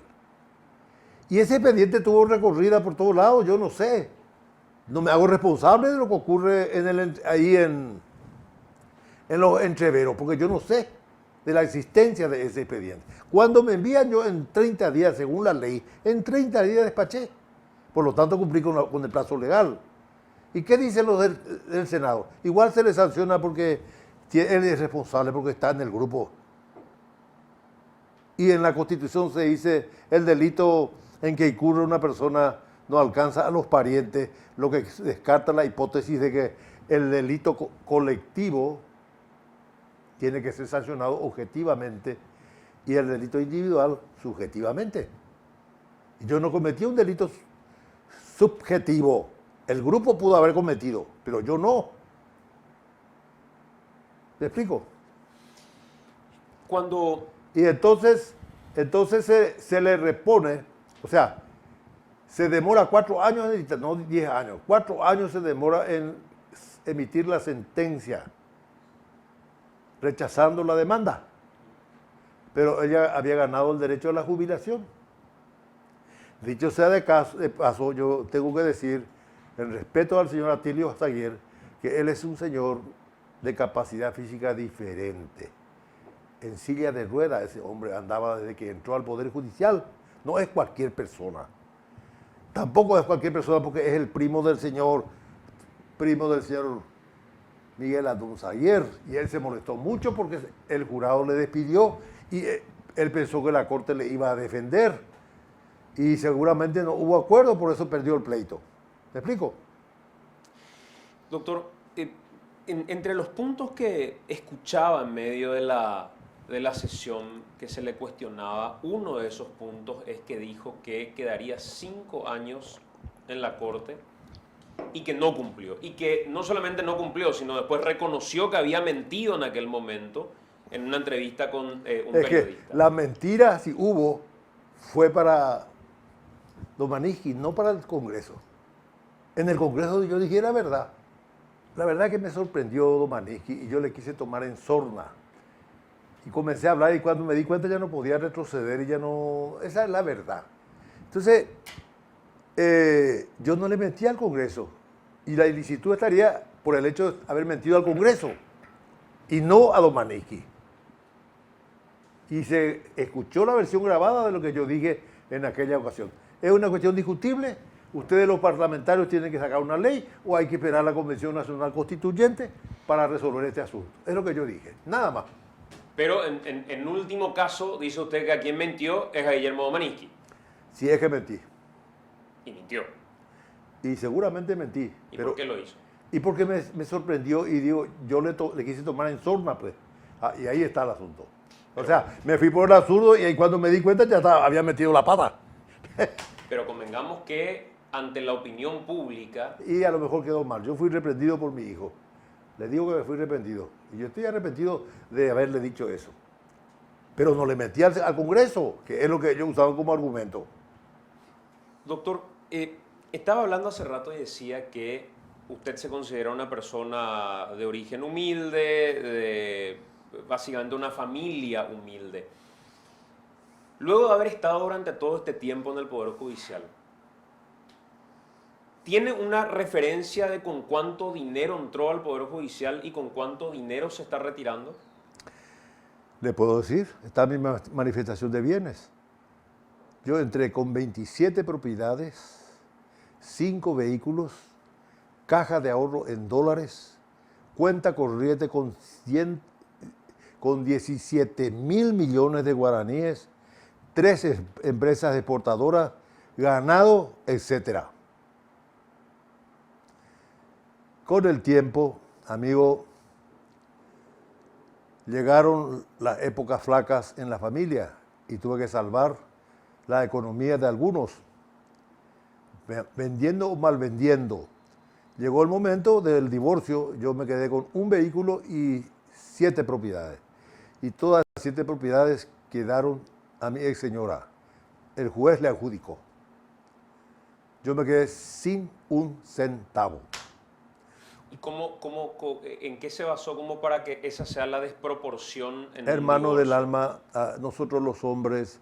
Y ese expediente tuvo recorrida por todos lados, yo no sé. No me hago responsable de lo que ocurre ahí en los entreveros, porque yo no sé de la existencia de ese expediente. Cuando me envían, yo en 30 días, según la ley, en 30 días despaché. Por lo tanto, cumplí con el plazo legal. ¿Y qué dicen los del Senado? Igual se le sanciona porque él es responsable, porque está en el grupo. Y en la Constitución se dice el delito en que incurre una persona no alcanza a los parientes, lo que descarta la hipótesis de que el delito colectivo tiene que ser sancionado objetivamente y el delito individual subjetivamente. Yo no cometí un delito subjetivo. El grupo pudo haber cometido, pero yo no. ¿Me explico? Y entonces se le repone, o sea, se demora 4 años, no 10 años, 4 años se demora en emitir la sentencia, rechazando la demanda. Pero ella había ganado el derecho a la jubilación. Dicho sea de paso, yo tengo que decir, en respeto al señor Atilio Zaguier, que él es un señor de capacidad física diferente. En silla de ruedas ese hombre andaba desde que entró al Poder Judicial. No es cualquier persona. Tampoco es cualquier persona porque es el primo del señor Miguel Adún Zaguier. Y él se molestó mucho porque el jurado le despidió y él pensó que la corte le iba a defender. Y seguramente no hubo acuerdo, por eso perdió el pleito. ¿Me explico? Doctor, entre los puntos que escuchaba en medio de la sesión que se le cuestionaba, uno de esos puntos es que dijo que quedaría 5 años en la corte y que no cumplió. Y que no solamente no cumplió, sino después reconoció que había mentido en aquel momento en una entrevista con un periodista. Que la mentira, si hubo, fue para Domanizki, no para el Congreso. En el Congreso yo dije la verdad. La verdad que me sorprendió Domanizki y yo le quise tomar en sorna. Y comencé a hablar y cuando me di cuenta ya no podía retroceder y ya no... Esa es la verdad. Entonces, yo no le mentí al Congreso. Y la ilicitud estaría por el hecho de haber mentido al Congreso y no a Domanizki. Y se escuchó la versión grabada de lo que yo dije en aquella ocasión. ¿Es una cuestión discutible? ¿Ustedes los parlamentarios tienen que sacar una ley o hay que esperar a la Convención Nacional Constituyente para resolver este asunto? Es lo que yo dije, nada más. Pero en último caso, dice usted que a quien mintió es a Guillermo Domanizki. Sí, es que mentí. Y mintió. Y seguramente mentí. ¿Y por qué lo hizo? Y porque me sorprendió y digo, yo le quise tomar en sorna, pues. Y ahí está el asunto. O sea, me fui por el absurdo y cuando me di cuenta ya había metido la pata. Pero convengamos que ante la opinión pública... Y a lo mejor quedó mal. Yo fui reprendido por mi hijo. Le digo que me fui arrepentido. Y yo estoy arrepentido de haberle dicho eso. pero no le metí al Congreso, que es lo que ellos usaban como argumento. Doctor, estaba hablando hace rato y decía que usted se considera una persona de origen humilde, de básicamente una familia humilde. Luego de haber estado durante todo este tiempo en el Poder Judicial, ¿tiene una referencia de con cuánto dinero entró al Poder Judicial y con cuánto dinero se está retirando? Le puedo decir, está mi manifestación de bienes. Yo entré con 27 propiedades, 5 vehículos, caja de ahorro en dólares, cuenta corriente con 17.000 millones de guaraníes, 3 empresas exportadoras, ganado, etcétera. Con el tiempo, amigo, llegaron las épocas flacas en la familia y tuve que salvar la economía de algunos, vendiendo o mal vendiendo. Llegó el momento del divorcio, yo me quedé con un vehículo y 7 propiedades. Y todas las 7 propiedades quedaron a mi ex señora. El juez le adjudicó. Yo me quedé sin un centavo. ¿Y en qué se basó como para que esa sea la desproporción en un Hermano divorcio? del alma, nosotros los hombres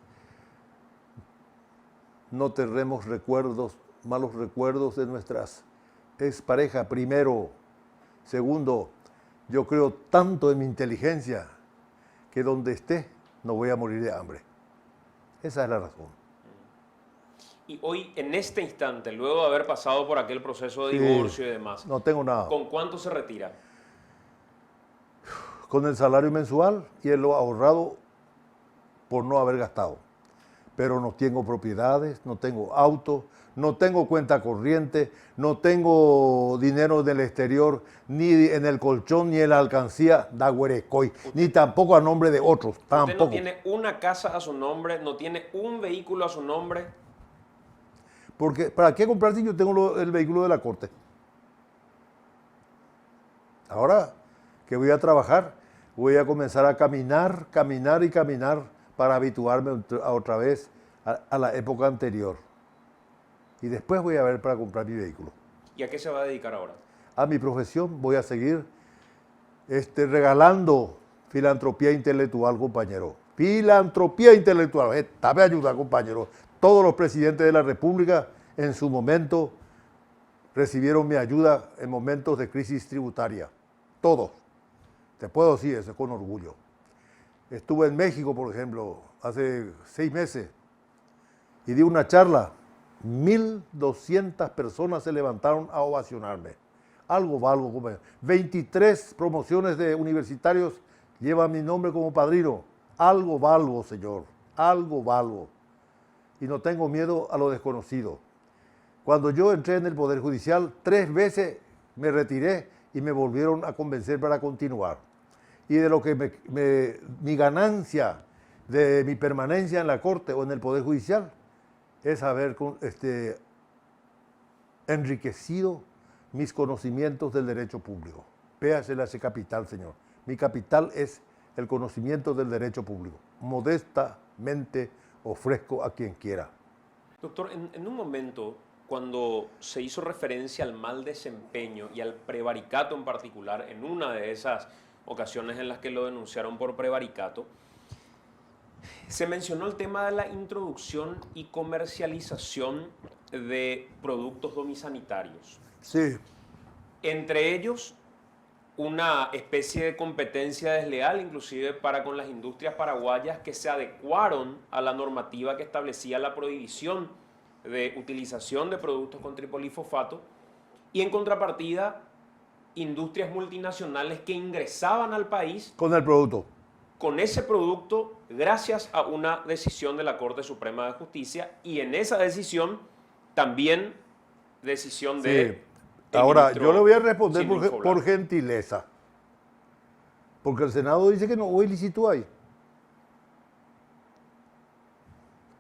no tenemos malos recuerdos de nuestras exparejas, primero. Segundo, yo creo tanto en mi inteligencia que donde esté no voy a morir de hambre. Esa es la razón. Y hoy, en este instante, luego de haber pasado por aquel proceso de Sí, divorcio y demás, no tengo nada. ¿con cuánto se retira? Con el salario mensual y lo ahorrado por no haber gastado. Pero no tengo propiedades, no tengo auto, no tengo cuenta corriente, no tengo dinero del exterior, ni en el colchón, ni en la alcancía da Huerecoy, ni tampoco a nombre de otros, tampoco. ¿Usted no tiene una casa a su nombre, no tiene un vehículo a su nombre? Porque, ¿para qué comprar si yo tengo el vehículo de la corte? Ahora que voy a trabajar, voy a comenzar a caminar para habituarme otra vez a la época anterior. Y después voy a ver para comprar mi vehículo. ¿Y a qué se va a dedicar ahora? A mi profesión voy a seguir regalando filantropía intelectual, compañero. Filantropía intelectual. Dame ayuda, compañero. Todos los presidentes de la República en su momento recibieron mi ayuda en momentos de crisis tributaria. Todos. Te puedo decir eso con orgullo. Estuve en México, por ejemplo, hace 6 meses y di una charla. 1.200 personas se levantaron a ovacionarme. Algo valgo, compañero. 23 promociones de universitarios llevan mi nombre como padrino. Algo valgo, señor. Algo valgo. Y no tengo miedo a lo desconocido. Cuando yo entré en el Poder Judicial, 3 veces me retiré y me volvieron a convencer para continuar. Y de lo que mi ganancia de mi permanencia en la Corte o en el Poder Judicial es haber enriquecido mis conocimientos del derecho público. Véasela ese capital, señor. Mi capital es el conocimiento del derecho público. Modestamente ofrezco a quien quiera. Doctor, en un momento, cuando se hizo referencia al mal desempeño y al prevaricato en particular, en una de esas ocasiones en las que lo denunciaron por prevaricato, se mencionó el tema de la introducción y comercialización de productos domisanitarios. Sí. Entre ellos, una especie de competencia desleal, inclusive para con las industrias paraguayas que se adecuaron a la normativa que establecía la prohibición de utilización de productos con tripolifosfato, y en contrapartida, industrias multinacionales que ingresaban al país Con el producto. con ese producto gracias a una decisión de la Corte Suprema de Justicia, y en esa decisión también decisión de... Ahora, yo le voy a responder Silvio Infoblar. por gentileza. Porque el Senado dice que no hubo ilícito ahí.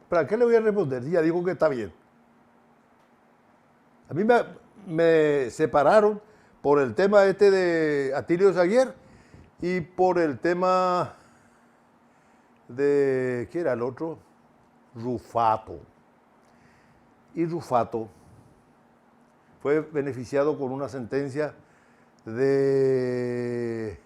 ¿Para qué le voy a responder? Si ya dijo que está bien. A mí me separaron por el tema de Atilio Zaguier y por el tema de, ¿qué era el otro? Rufato. Y Rufato fue beneficiado con una sentencia de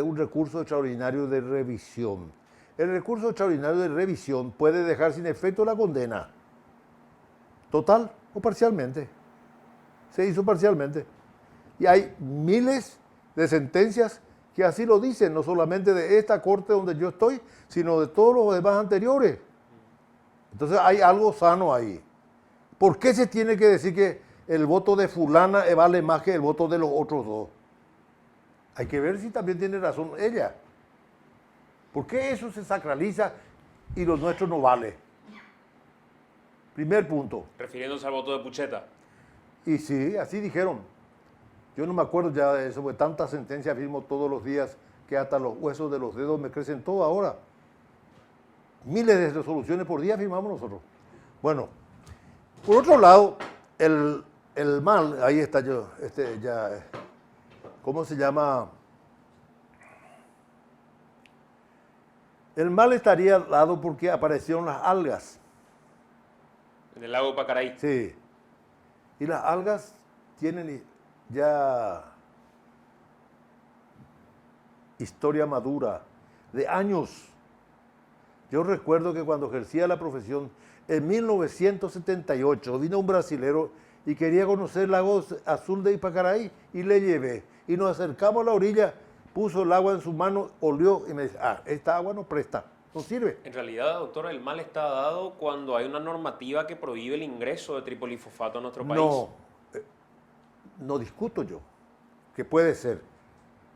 un recurso extraordinario de revisión. El recurso extraordinario de revisión puede dejar sin efecto la condena, total o parcialmente. Se hizo parcialmente. Y hay miles de sentencias que así lo dicen, no solamente de esta corte donde yo estoy, sino de todos los demás anteriores. Entonces hay algo sano ahí. ¿Por qué se tiene que decir que el voto de fulana vale más que el voto de los otros dos? Hay que ver si también tiene razón ella. ¿Por qué eso se sacraliza y los nuestros no vale? Primer punto. Refiriéndose al voto de Pucheta. Y sí, así dijeron. Yo no me acuerdo ya de eso, porque tantas sentencias firmo todos los días que hasta los huesos de los dedos me crecen todo ahora. Miles de resoluciones por día firmamos nosotros. Bueno, por otro lado, el mal, ahí está yo, ¿cómo se llama? El mal estaría dado porque aparecieron las algas. En el lago Pacaraí. Sí. Y las algas tienen ya historia madura de años. Yo recuerdo que cuando ejercía la profesión, en 1978, vino un brasilero y quería conocer el lago azul de Ipacaraí y le llevé. Y nos acercamos a la orilla, puso el agua en su mano, olió y me dice, esta agua no presta, no sirve. En realidad, doctor, el mal está dado cuando hay una normativa que prohíbe el ingreso de tripolifosfato a nuestro país. No discuto yo, que puede ser,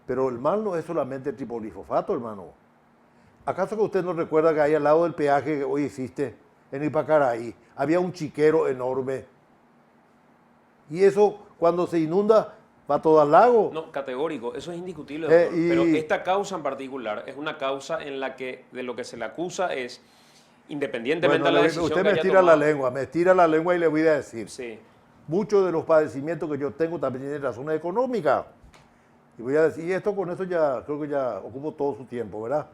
pero el mal no es solamente el tripolifosfato, hermano. ¿Acaso que usted no recuerda que ahí al lado del peaje que hoy existe, en Ipacaraí, había un chiquero enorme? Y eso, cuando se inunda, va todo al lago. No, categórico, eso es indiscutible, doctor. Pero esta causa en particular es una causa en la que de lo que se le acusa es, independientemente de la decisión usted que me haya estira tomado. me estira la lengua y le voy a decir. Sí. Muchos de los padecimientos que yo tengo también tienen razones económicas. Y voy a decir, y esto con esto ya, creo que ya ocupo todo su tiempo, ¿verdad?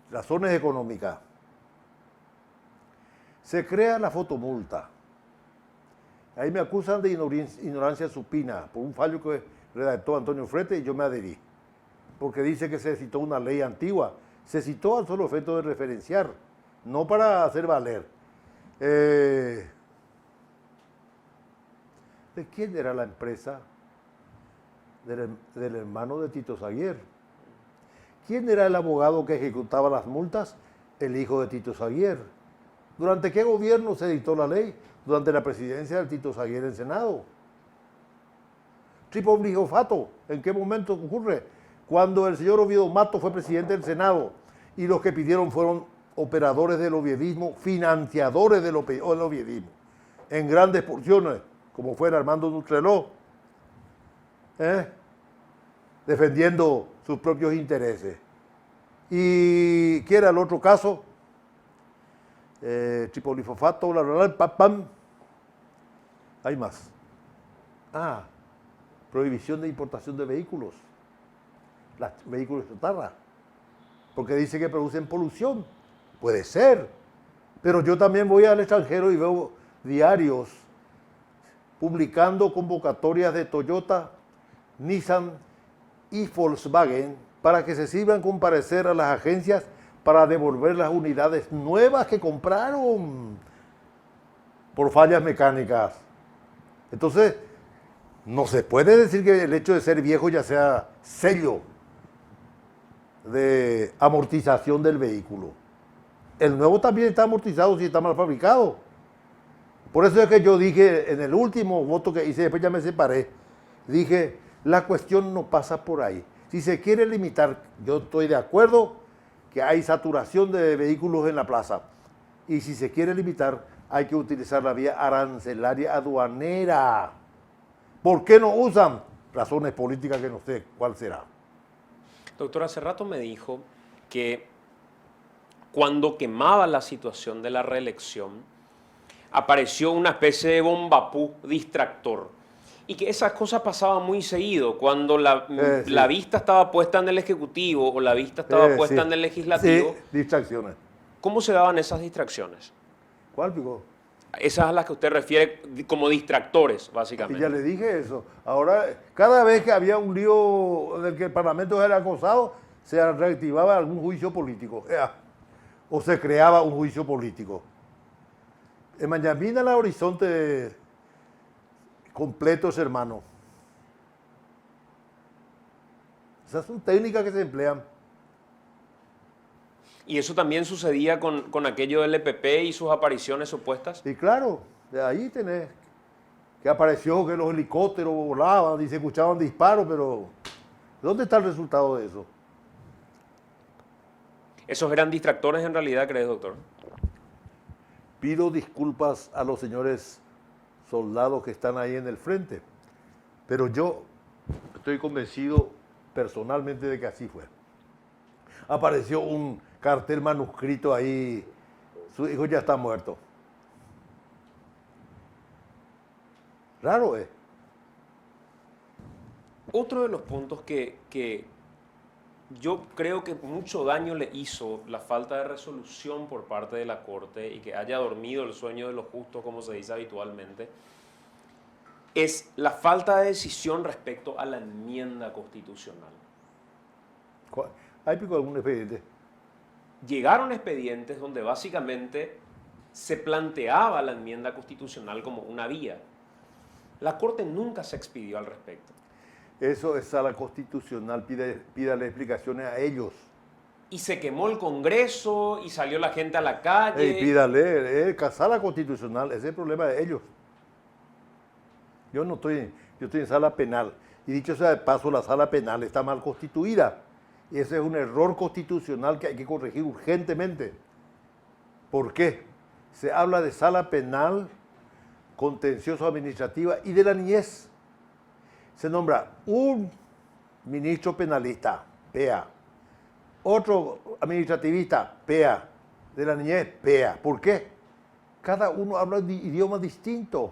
Razones económicas. Se crea la fotomulta. Ahí me acusan de ignorancia supina por un fallo que redactó Antonio Frete y yo me adherí. Porque dice que se citó una ley antigua. Se citó al solo efecto de referenciar, no para hacer valer. ¿De quién era la empresa? Del hermano de Tito Saguier. ¿Quién era el abogado que ejecutaba las multas? El hijo de Tito Saguier. ¿Durante qué gobierno se dictó la ley? Durante la presidencia de Tito Saguier en Senado. Tripolifosfato, ¿en qué momento ocurre? Cuando el señor Oviedo Mato fue presidente del Senado y los que pidieron fueron operadores del oviedismo, financiadores del oviedismo, en grandes porciones, como fuera Armando Nutreló, defendiendo sus propios intereses. ¿Y qué era el otro caso? Tripolifosfato, pam. Hay más. Prohibición de importación de vehículos. Vehículos chatarra. Porque dice que producen polución. Puede ser. Pero yo también voy al extranjero y veo diarios publicando convocatorias de Toyota, Nissan y Volkswagen para que se sirvan comparecer a las agencias para devolver las unidades nuevas que compraron por fallas mecánicas. Entonces, no se puede decir que el hecho de ser viejo ya sea sello de amortización del vehículo. El nuevo también está amortizado si está mal fabricado. Por eso es que yo dije en el último voto que hice, después ya me separé, dije, la cuestión no pasa por ahí. Si se quiere limitar, yo estoy de acuerdo que hay saturación de vehículos en la plaza. Y si se quiere limitar, hay que utilizar la vía arancelaria aduanera. ¿Por qué no usan? Razones políticas que no sé cuál será. Doctor, hace rato me dijo que cuando quemaba la situación de la reelección, apareció una especie de bombapú distractor Y que esas cosas pasaban muy seguido, cuando la Sí. vista estaba puesta en el Ejecutivo o la vista estaba Sí. puesta en el Legislativo. Sí, distracciones. ¿Cómo se daban esas distracciones? ¿Cuál, Pico? Esas a las que usted refiere como distractores, Y básicamente. ya le dije eso. Ahora, cada vez que había un lío del que el Parlamento era acosado, se reactivaba algún juicio político. O se creaba un juicio político. En Mañamina, el horizonte completo es hermano. Esas son técnicas que se emplean. Y eso también sucedía con aquello del EPP y sus apariciones supuestas. Y claro, de ahí tenés que apareció que los helicópteros volaban y se escuchaban disparos, pero ¿dónde está el resultado de eso? ¿Esos eran distractores en realidad, crees, doctor? Pido disculpas a los señores soldados que están ahí en el frente, pero yo estoy convencido personalmente de que así fue. Apareció un cartel manuscrito ahí, su hijo ya está muerto. Raro es. Otro de los puntos que yo creo que mucho daño le hizo la falta de resolución por parte de la Corte y que haya dormido el sueño de los justos, como se dice habitualmente, es la falta de decisión respecto a la enmienda constitucional. ¿Hay pico algún expediente? Llegaron expedientes donde básicamente se planteaba la enmienda constitucional como una vía. La Corte nunca se expidió al respecto. Eso es sala constitucional, pídale explicaciones a ellos. Y se quemó el Congreso y salió la gente a la calle. Pídale, sala constitucional, ese es el problema de ellos. Yo estoy en sala penal. Y dicho sea de paso, la sala penal está mal constituida. Y ese es un error constitucional que hay que corregir urgentemente. ¿Por qué? Se habla de sala penal, contencioso administrativa y de la niñez. Se nombra un ministro penalista, PEA, otro administrativista, PEA, de la niñez, PEA. ¿Por qué? Cada uno habla de idiomas distintos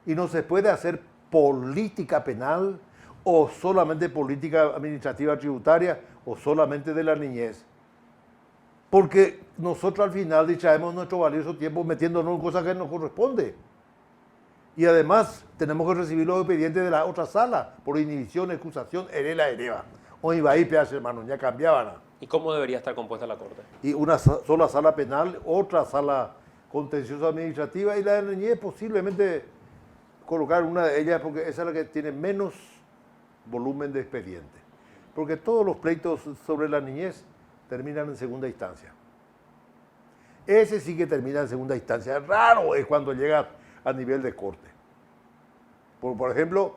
y no se puede hacer política penal o solamente política administrativa tributaria o solamente de la niñez. Porque nosotros al final distraemos nuestro valioso tiempo metiéndonos en cosas que nos corresponde. Y además tenemos que recibir los expedientes de la otra sala por inhibición, excusación, hereva. O iba a ir, hermano, ya cambiaban. ¿Y cómo debería estar compuesta la Corte? Y una sola sala penal, otra sala contenciosa administrativa y la de la niñez posiblemente colocar una de ellas porque esa es la que tiene menos volumen de expediente. Porque todos los pleitos sobre la niñez terminan en segunda instancia. Ese sí que termina en segunda instancia. Raro es cuando llega a nivel de corte. Por ejemplo,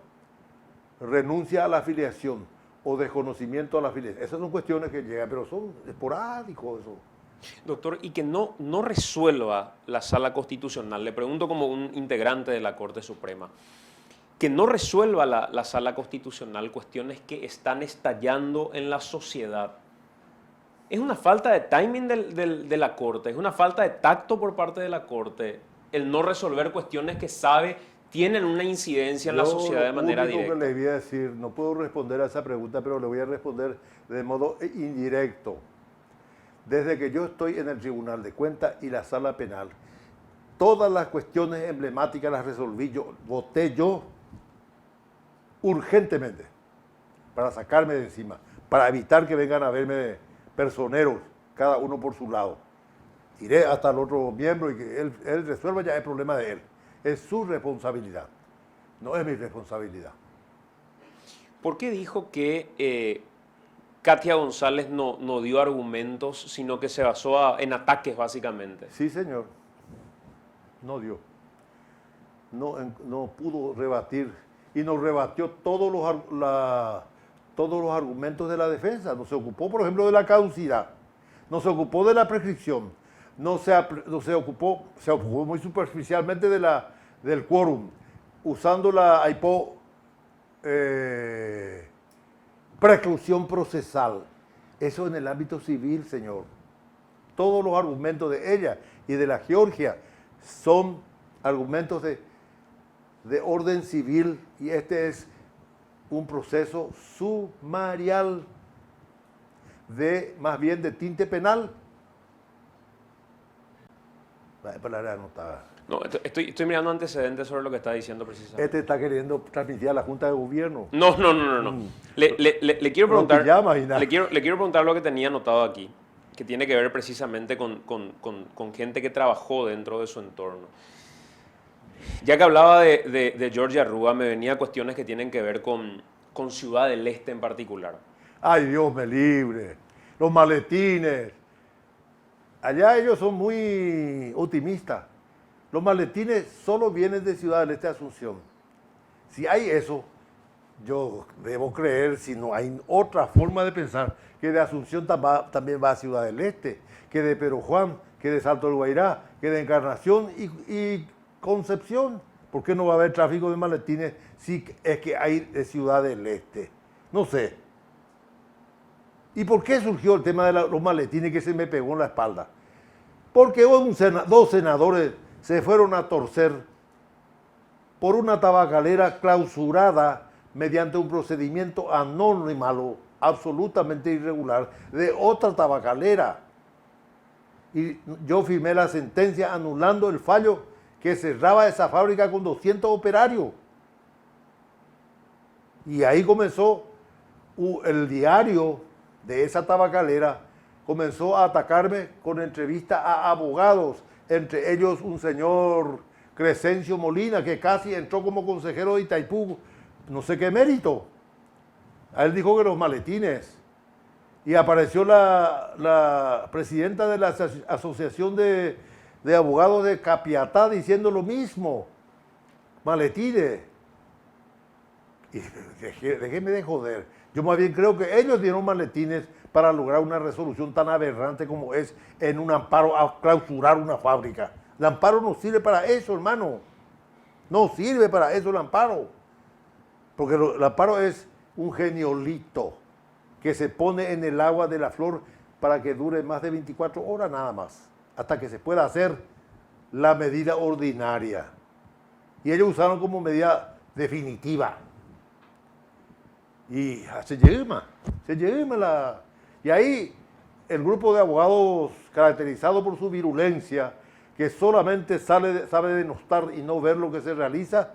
renuncia a la afiliación o desconocimiento a la afiliación. Esas son cuestiones que llegan, pero son esporádicos eso. Doctor, y que no resuelva la Sala Constitucional, le pregunto como un integrante de la Corte Suprema, que no resuelva la Sala Constitucional cuestiones que están estallando en la sociedad. Es una falta de timing de la Corte, es una falta de tacto por parte de la Corte el no resolver cuestiones que sabe tienen una incidencia en la sociedad de manera directa. Lo único que le voy a decir, no puedo responder a esa pregunta, pero le voy a responder de modo indirecto. Desde que yo estoy en el Tribunal de Cuentas y la Sala Penal, todas las cuestiones emblemáticas las resolví yo, voté yo urgentemente para sacarme de encima, para evitar que vengan a verme personeros, cada uno por su lado. Iré hasta el otro miembro y que él resuelva, ya es problema de él. Es su responsabilidad, no es mi responsabilidad. ¿Por qué dijo que Katia González no dio argumentos, sino que se basó en ataques básicamente? Sí, señor. No dio. No pudo rebatir. Y nos rebatió todos los argumentos de la defensa. No se ocupó, por ejemplo, de la caducidad. No se ocupó de la prescripción. No se ocupó muy superficialmente del quórum, usando la AIPO preclusión procesal. Eso en el ámbito civil, señor. Todos los argumentos de ella y de la Georgia son argumentos de de orden civil y este es un proceso sumarial más bien de tinte penal. No, estoy mirando antecedentes sobre lo que está diciendo precisamente. Este está queriendo transmitir a la Junta de Gobierno. No. Le quiero preguntar, pijama, le quiero preguntar lo que tenía anotado aquí, que tiene que ver precisamente con gente que trabajó dentro de su entorno. Ya que hablaba de Georgia Rúa, me venía cuestiones que tienen que ver con Ciudad del Este en particular. Ay, Dios me libre. Los maletines. Allá ellos son muy optimistas. Los maletines solo vienen de Ciudad del Este a Asunción. Si hay eso, yo debo creer, si no hay otra forma de pensar, que de Asunción también va a Ciudad del Este, que de Pero Juan, que de Salto del Guairá, que de Encarnación y Concepción. ¿Por qué no va a haber tráfico de maletines si es que hay de Ciudad del Este? No sé. ¿Y por qué surgió el tema de los maletines que se me pegó en la espalda? Porque dos senadores se fueron a torcer por una tabacalera clausurada mediante un procedimiento anónimo, absolutamente irregular, de otra tabacalera. Y yo firmé la sentencia anulando el fallo que cerraba esa fábrica con 200 operarios. Y ahí comenzó el diario de esa tabacalera, comenzó a atacarme con entrevistas a abogados, entre ellos un señor Crescencio Molina, que casi entró como consejero de Itaipú, no sé qué mérito. A él dijo que los maletines. Y apareció la presidenta de la Asociación de Abogados de Capiatá diciendo lo mismo. Maletines. Y déjeme de joder. Yo más bien creo que ellos dieron maletines para lograr una resolución tan aberrante como es en un amparo a clausurar una fábrica. El amparo no sirve para eso, hermano. No sirve para eso el amparo. Porque el amparo es un geniolito que se pone en el agua de la flor para que dure más de 24 horas nada más, hasta que se pueda hacer la medida ordinaria. Y ellos usaron como medida definitiva. Y se lleva la... Y ahí el grupo de abogados caracterizado por su virulencia, que solamente sabe denostar y no ver lo que se realiza,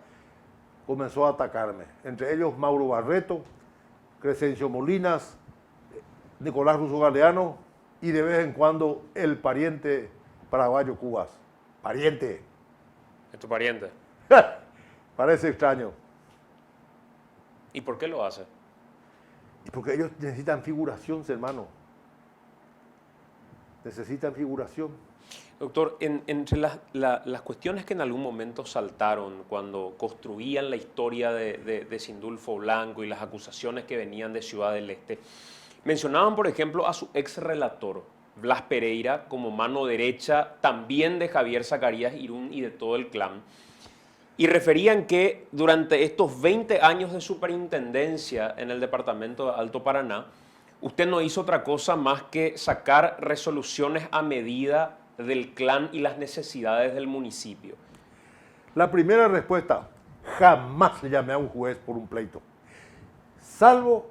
comenzó a atacarme. Entre ellos Mauro Barreto, Crescencio Molinas, Nicolás Russo Galeano y de vez en cuando el pariente paraguayo Cubas. Pariente. ¿Es tu pariente? Parece extraño. ¿Y por qué lo hace? Porque ellos necesitan figuración, hermano. Necesitan figuración. Doctor, entre las cuestiones que en algún momento saltaron cuando construían la historia de Sindulfo Blanco y las acusaciones que venían de Ciudad del Este, mencionaban, por ejemplo, a su ex relator, Blas Pereira, como mano derecha también de Javier Zacarías Irún y de todo el clan, y referían que durante estos 20 años de superintendencia en el departamento de Alto Paraná, usted no hizo otra cosa más que sacar resoluciones a medida del clan y las necesidades del municipio. La primera respuesta, jamás le llamé a un juez por un pleito, salvo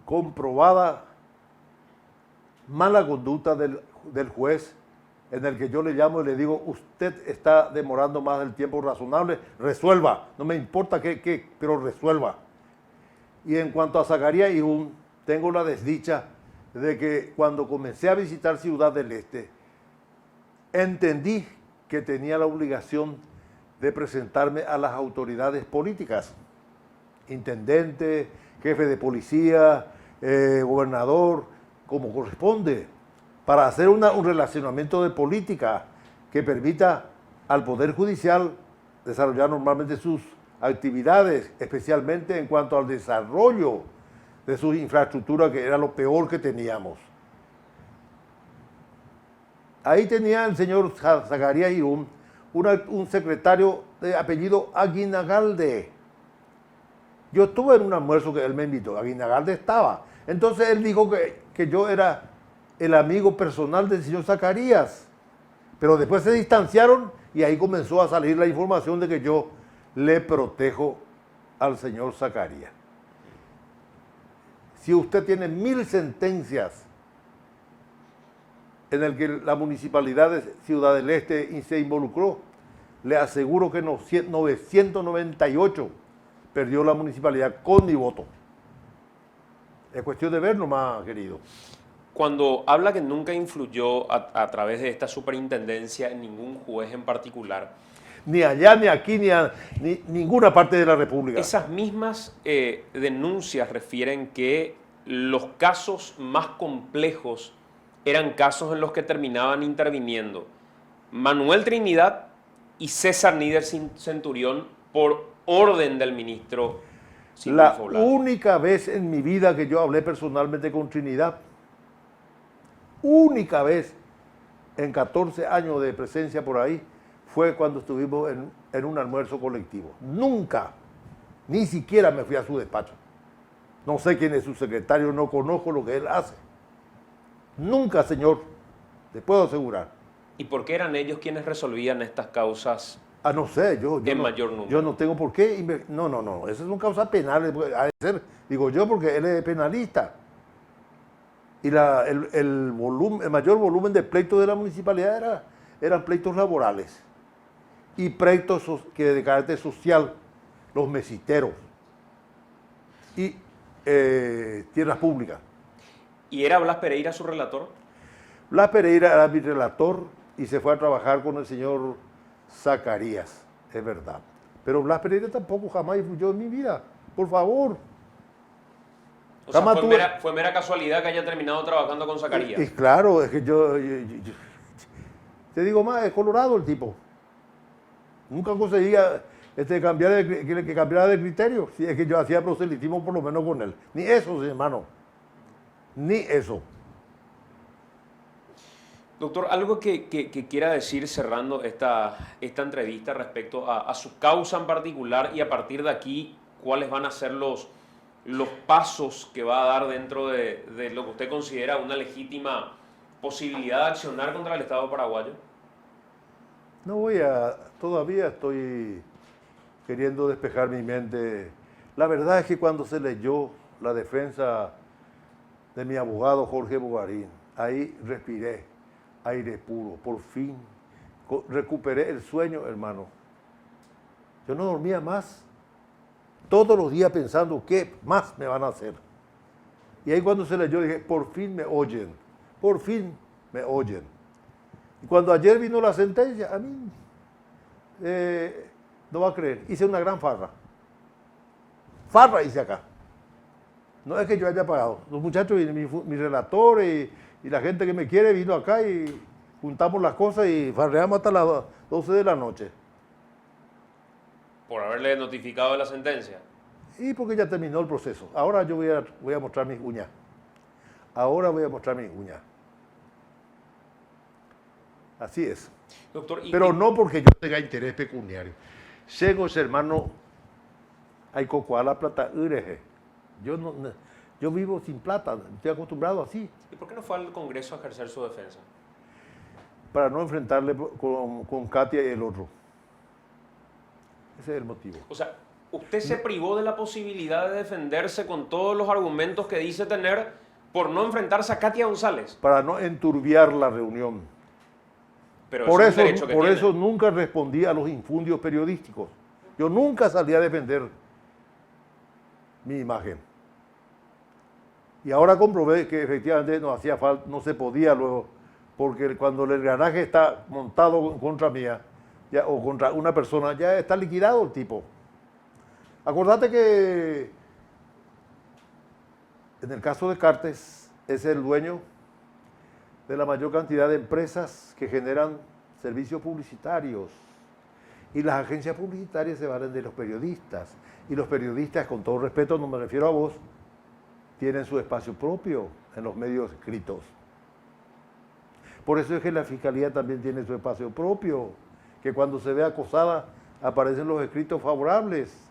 comprobada mala conducta del juez, en el que yo le llamo y le digo, usted está demorando más del tiempo razonable, resuelva, no me importa qué, pero resuelva. Y en cuanto a Zacarías Irún, tengo la desdicha de que cuando comencé a visitar Ciudad del Este, entendí que tenía la obligación de presentarme a las autoridades políticas, intendente, jefe de policía, gobernador, como corresponde, para hacer un relacionamiento de política que permita al Poder Judicial desarrollar normalmente sus actividades, especialmente en cuanto al desarrollo de su infraestructura, que era lo peor que teníamos. Ahí tenía el señor Zacarías Irún un secretario de apellido Aguinagalde. Yo estuve en un almuerzo que él me invitó, Aguinagalde estaba. Entonces él dijo que yo era el amigo personal del señor Zacarías. Pero después se distanciaron Y ahí comenzó a salir la información de que yo le protejo al señor Zacarías. Si usted tiene 1000 sentencias en el que la municipalidad de Ciudad del Este se involucró, le aseguro que 998 perdió la municipalidad con mi voto. Es cuestión de ver nomás, querido. Cuando habla que nunca influyó a través de esta superintendencia en ningún juez en particular, Ni allá, ni aquí, ni ninguna parte de la República. esas mismas denuncias refieren que los casos más complejos eran casos en los que terminaban interviniendo Manuel Trinidad y César Níder Centurión por orden del ministro La Silvio Blanco. única vez en mi vida que yo hablé personalmente con Trinidad, única vez en 14 años de presencia por ahí, fue cuando estuvimos en un almuerzo colectivo. Nunca, ni siquiera me fui a su despacho. No sé quién es su secretario, no conozco lo que él hace. Nunca, señor, te puedo asegurar. ¿Y por qué eran ellos quienes resolvían estas causas? Ah, no sé, yo En no, mayor número. yo no tengo por qué. No, esas son causas penales. Ha de ser, digo yo, porque él es penalista. Y el mayor volumen de pleitos de la municipalidad eran pleitos laborales y pleitos de carácter social, los mesiteros y tierras públicas. ¿Y era Blas Pereira su relator? Blas Pereira era mi relator y se fue a trabajar con el señor Zacarías, es verdad. Pero Blas Pereira tampoco jamás influyó en mi vida, por favor. O sea, Jamás fue mera casualidad que haya terminado trabajando con Zacarías. Y claro, es que yo te digo más, es colorado el tipo. Nunca conseguía que cambiara de criterio. Si es que yo hacía proselitismo por lo menos con él. Ni eso, hermano. Ni eso. Doctor, algo que quiera decir cerrando esta entrevista respecto a su causa en particular y a partir de aquí, ¿cuáles van a ser los pasos que va a dar dentro de lo que usted considera una legítima posibilidad de accionar contra el Estado paraguayo? Todavía estoy queriendo despejar mi mente. La verdad es que cuando se leyó la defensa de mi abogado Jorge Bogarín, ahí respiré aire puro, por fin recuperé el sueño, hermano. Yo no dormía más, todos los días pensando qué más me van a hacer. Y ahí cuando se leyó dije, por fin me oyen, por fin me oyen. Y cuando ayer vino la sentencia, a mí, no va a creer, hice una gran farra. Farra hice acá. No es que yo haya pagado. Los muchachos, mi relator y la gente que me quiere vino acá y juntamos las cosas y farreamos hasta las 12 de la noche. Por haberle notificado de la sentencia. Y porque ya terminó el proceso. Ahora yo voy a mostrar mis uñas. Ahora voy a mostrar mis uñas. Así es. Doctor, Pero no porque yo tenga interés pecuniario. Sego ese hermano, hay coco a la plata, ureje. Yo vivo sin plata, estoy acostumbrado así. ¿Y por qué no fue al Congreso a ejercer su defensa? Para no enfrentarle con Katia y el otro. Ese es el motivo. O sea, usted se privó de la posibilidad de defenderse con todos los argumentos que dice tener por no enfrentarse a Katia González. Para no enturbiar la reunión. Pero Por es un derecho que tiene. eso nunca respondí a los infundios periodísticos. Yo nunca salí a defender mi imagen. Y ahora comprobé que efectivamente no hacía falta, no se podía luego, porque cuando el engranaje está montado contra mía o contra una persona, ya está liquidado el tipo. Acordate que en el caso de Cartes es el dueño de la mayor cantidad de empresas que generan servicios publicitarios. Y las agencias publicitarias se valen de los periodistas. Y los periodistas, con todo respeto, no me refiero a vos, tienen su espacio propio en los medios escritos. Por eso es que la Fiscalía también tiene su espacio propio, que cuando se ve acosada aparecen los escritos favorables.